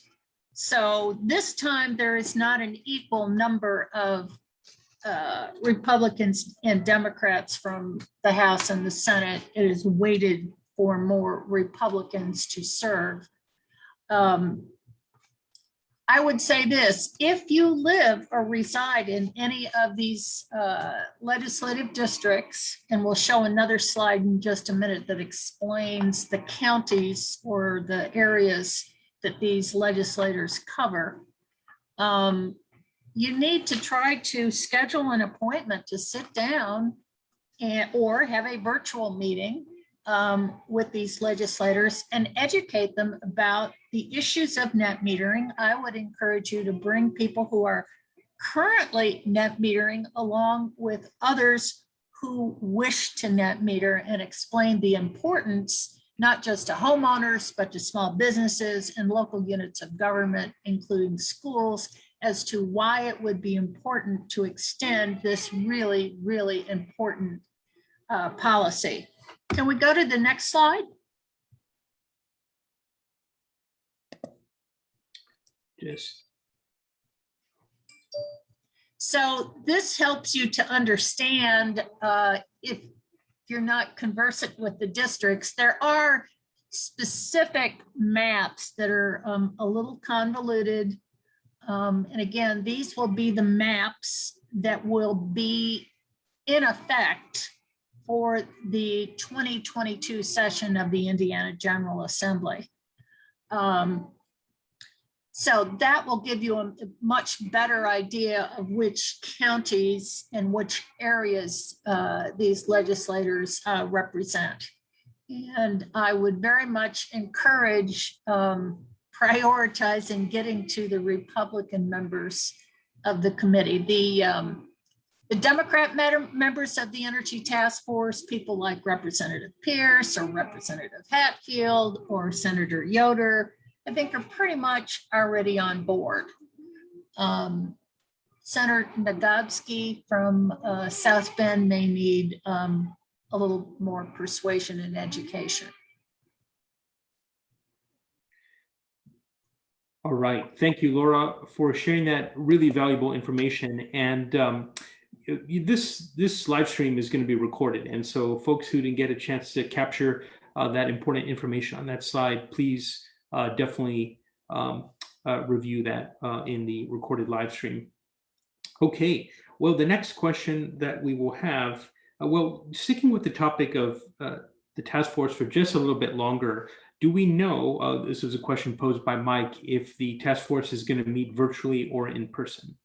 So this time there is not an equal number of Republicans and Democrats from the House and the Senate. It is weighted for more Republicans to serve. I would say this: if you live or reside in any of these legislative districts, and we'll show another slide in just a minute that explains the counties or the areas that these legislators cover, you need to try to schedule an appointment to sit down or have a virtual meeting with these legislators and educate them about the issues of net metering. I would encourage you to bring people who are currently net metering, along with others who wish to net meter, and explain the importance, not just to homeowners, but to small businesses and local units of government, including schools, as to why it would be important to extend this really, really important policy. Can we go to the next slide? Just So this helps you to understand, if you're not conversant with the districts, there are specific maps that are a little convoluted. And again, these will be the maps that will be in effect for the 2022 session of the Indiana General Assembly. So that will give you a much better idea of which counties and which areas these legislators represent. And I would very much encourage prioritizing getting to the Republican members of the committee. The Democrat members of the Energy Task Force, people like Representative Pierce or Representative Hatfield or Senator Yoder, I think are pretty much already on board. Senator Nagobsky from South Bend may need a little more persuasion and education. all right. Thank you, Laura, for sharing that really valuable information. And this live stream is going to be recorded. And so folks who didn't get a chance to capture that important information on that slide, please definitely review that in the recorded live stream. Okay, well, the next question that we will have, well, sticking with the topic of the task force for just a little bit longer, do we know, this is a question posed by Mike, if the task force is going to meet virtually or in person?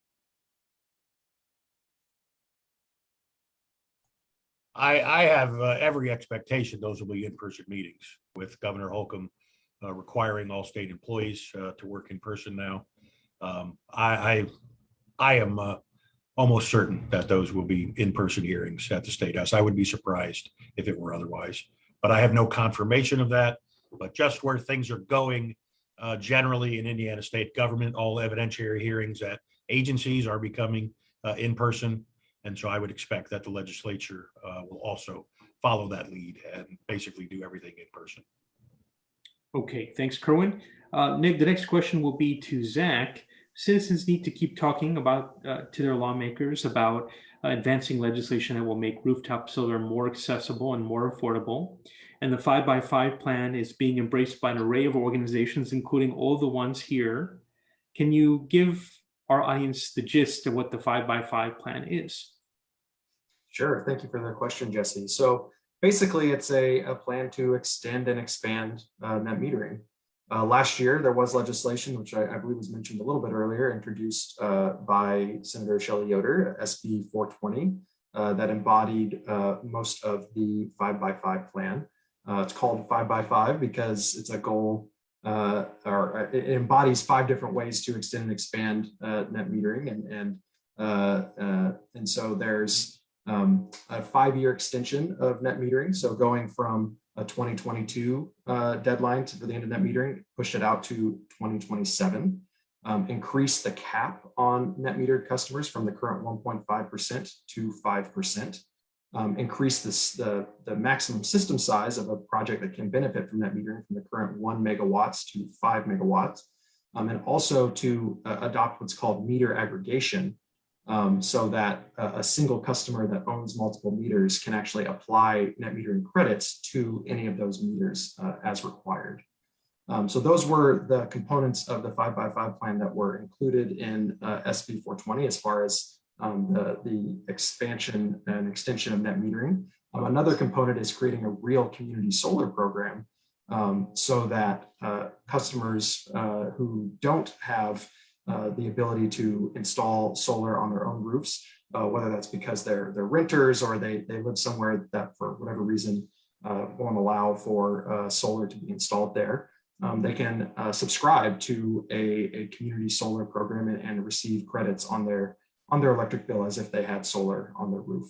I have every expectation those will be in-person meetings, with Governor Holcomb requiring all state employees to work in person now. I am almost certain that those will be in-person hearings at the State House. I would be surprised if it were otherwise, but I have no confirmation of that. But just where things are going generally in Indiana state government, all evidentiary hearings at agencies are becoming in-person. And so I would expect that the legislature will also follow that lead and basically do everything in person. Okay, thanks, Kerwin. The next question will be to Zach. Citizens need to keep talking about to their lawmakers about advancing legislation that will make rooftop solar more accessible and more affordable. And the 5x5 plan is being embraced by an array of organizations, including all the ones here. Can you give our audience the gist of what the 5x5 plan is? Sure. Thank you for the question, Jesse. So basically, it's a plan to extend and expand net metering. Last year, there was legislation, which I believe was mentioned a little bit earlier, introduced by Senator Shelley Yoder, SB 420, that embodied most of the 5x5 plan. It's called 5x5 because it's a goal, or it embodies 5 different ways to extend and expand net metering. And so there's a 5-year extension of net metering. So going from a 2022 deadline for the end of net metering, push it out to 2027, increase the cap on net metered customers from the current 1.5% to 5%, increase the maximum system size of a project that can benefit from net metering from the current 1 megawatts to 5 megawatts, and also to adopt what's called meter aggregation, so that a single customer that owns multiple meters can actually apply net metering credits to any of those meters as required. So those were the components of the 5x5 plan that were included in SB 420 as far as the expansion and extension of net metering. Another component is creating a real community solar program so that customers who don't have the ability to install solar on their own roofs, whether that's because they're renters or they live somewhere that for whatever reason won't allow for solar to be installed there, they can subscribe to a community solar program and receive credits on their on their electric bill as if they had solar on their roof.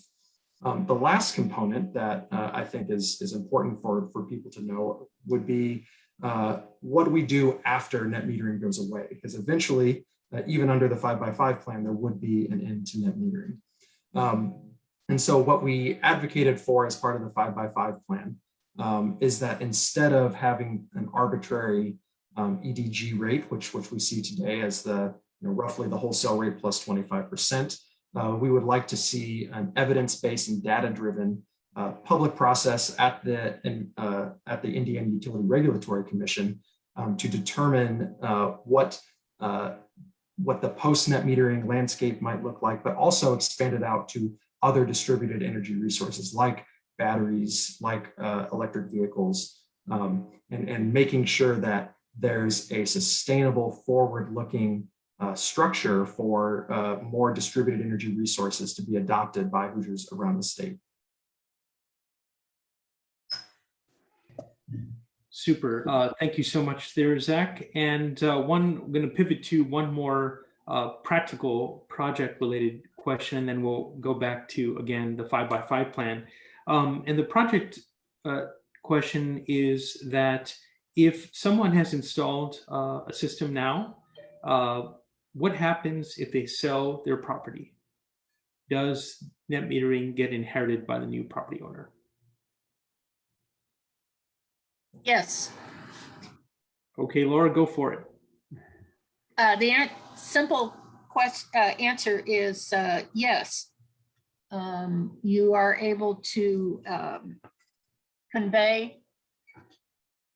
The last component that I think is important for people to know would be what do we do after net metering goes away? Because eventually, even under the 5x5 plan, there would be an end to net metering. And so what we advocated for as part of the 5x5 plan is that instead of having an arbitrary EDG rate, which we see today as the roughly the wholesale rate plus 25%, we would like to see an evidence-based and data-driven public process at the Indiana Utility Regulatory Commission to determine what the post-net metering landscape might look like, but also expand it out to other distributed energy resources like batteries, like electric vehicles, and making sure that there's a sustainable, forward-looking structure for more distributed energy resources to be adopted by Hoosiers around the state. Super. Thank you so much there, Zach. And I'm going to pivot to one more practical project-related question, and then we'll go back to, again, the 5x5 plan. And the project question is that if someone has installed a system now, what happens if they sell their property? Does net metering get inherited by the new property owner? Yes. Okay, Laura, go for it. The simple answer is yes. You are able to convey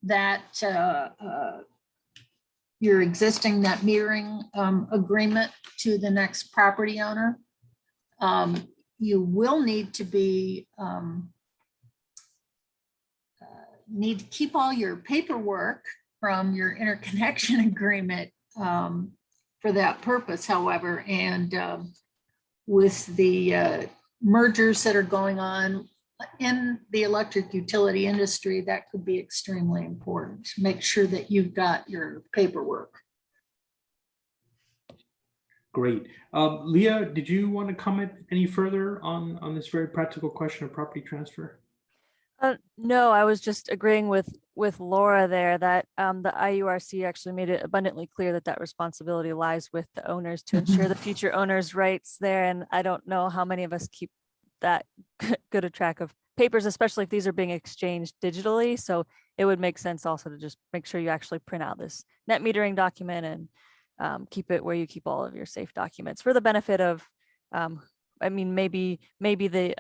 that your existing net metering agreement to the next property owner. You will need to be need to keep all your paperwork from your interconnection agreement for that purpose, however, and with the mergers that are going on in the electric utility industry, that could be extremely important. Make sure that you've got your paperwork. Great. Leah, did you want to comment any further on this very practical question of property transfer? No, I was just agreeing with Laura there that the IURC actually made it abundantly clear that that responsibility lies with the owners to ensure the future owners' rights there. And I don't know how many of us keep that good a track of papers, especially if these are being exchanged digitally. So it would make sense also to just make sure you actually print out this net metering document and keep it where you keep all of your safe documents for the benefit of, I mean, maybe the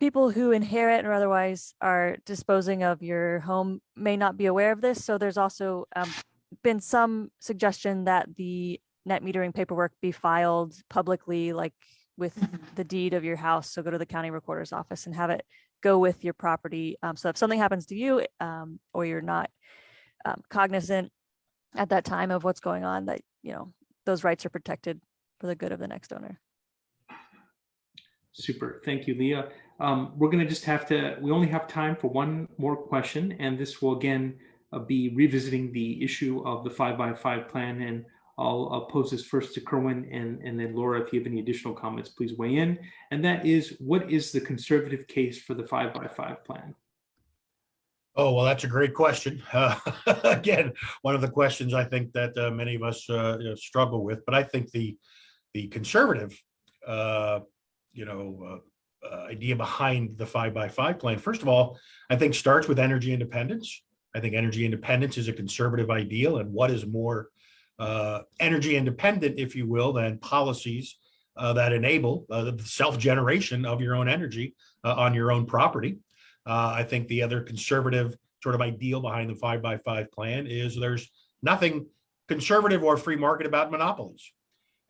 people who inherit or otherwise are disposing of your home may not be aware of this. So there's also been some suggestion that the net metering paperwork be filed publicly, like with the deed of your house. So go to the county recorder's office and have it go with your property. So if something happens to you or you're not cognizant at that time of what's going on, that, you know, those rights are protected for the good of the next owner. Super. Thank you, Leah. We're going to just we only have time for one more question, and this will again be revisiting the issue of the 5x5 plan. And I'll pose this first to Kerwin, and then Laura, if you have any additional comments, please weigh in. And that is, what is the conservative case for the 5x5 plan? Oh, well, that's a great question. Again, one of the questions I think that many of us struggle with, but I think the conservative idea behind the 5x5 plan, first of all, I think starts with energy independence. I think energy independence is a conservative ideal, and what is more energy independent, if you will, than policies that enable the self-generation of your own energy on your own property. I think the other conservative sort of ideal behind the 5x5 plan is there's nothing conservative or free market about monopolies.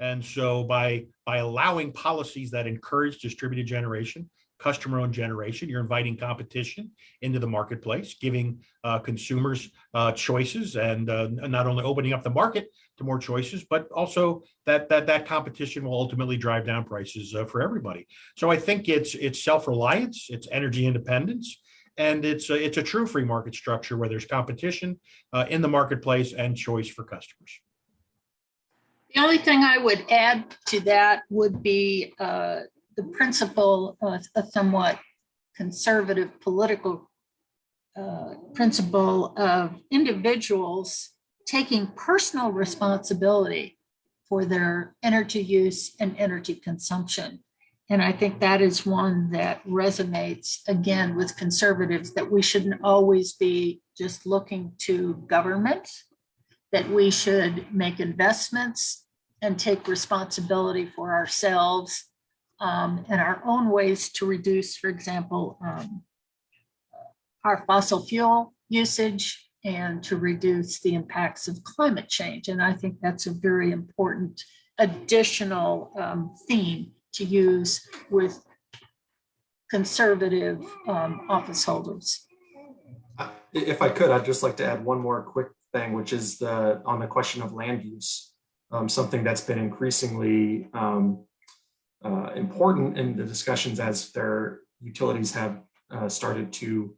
And so by allowing policies that encourage distributed generation, customer-owned generation, you're inviting competition into the marketplace, giving consumers choices, and not only opening up the market to more choices, but also that competition will ultimately drive down prices for everybody. So I think it's self-reliance, it's energy independence, and it's a true free market structure where there's competition in the marketplace and choice for customers. The only thing I would add to that would be the principle, a somewhat conservative political principle of individuals taking personal responsibility for their energy use and energy consumption. And I think that is one that resonates again with conservatives, that we shouldn't always be just looking to government, that we should make investments and take responsibility for ourselves and our own ways to reduce, for example, our fossil fuel usage and to reduce the impacts of climate change. And I think that's a very important additional theme to use with conservative office holders. If I could, I'd just like to add one more quick thing, which is on the question of land use, something that's been increasingly important in the discussions as their utilities have started to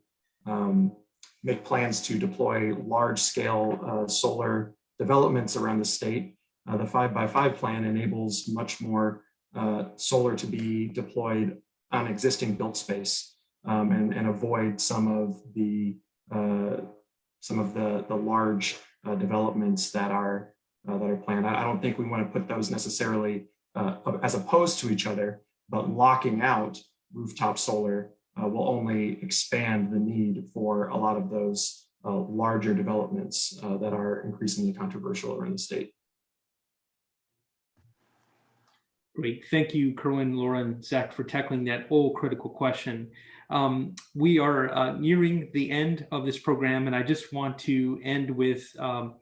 make plans to deploy large-scale solar developments around the state. The 5x5 plan enables much more solar to be deployed on existing built space and avoid some of the large developments that are planned. I don't think we want to put those necessarily as opposed to each other, but locking out rooftop solar will only expand the need for a lot of those larger developments that are increasingly controversial around the state. Great. Thank you, Kerwin, Laura, and Zach for tackling that critical question. We are nearing the end of this program, and I just want to end with some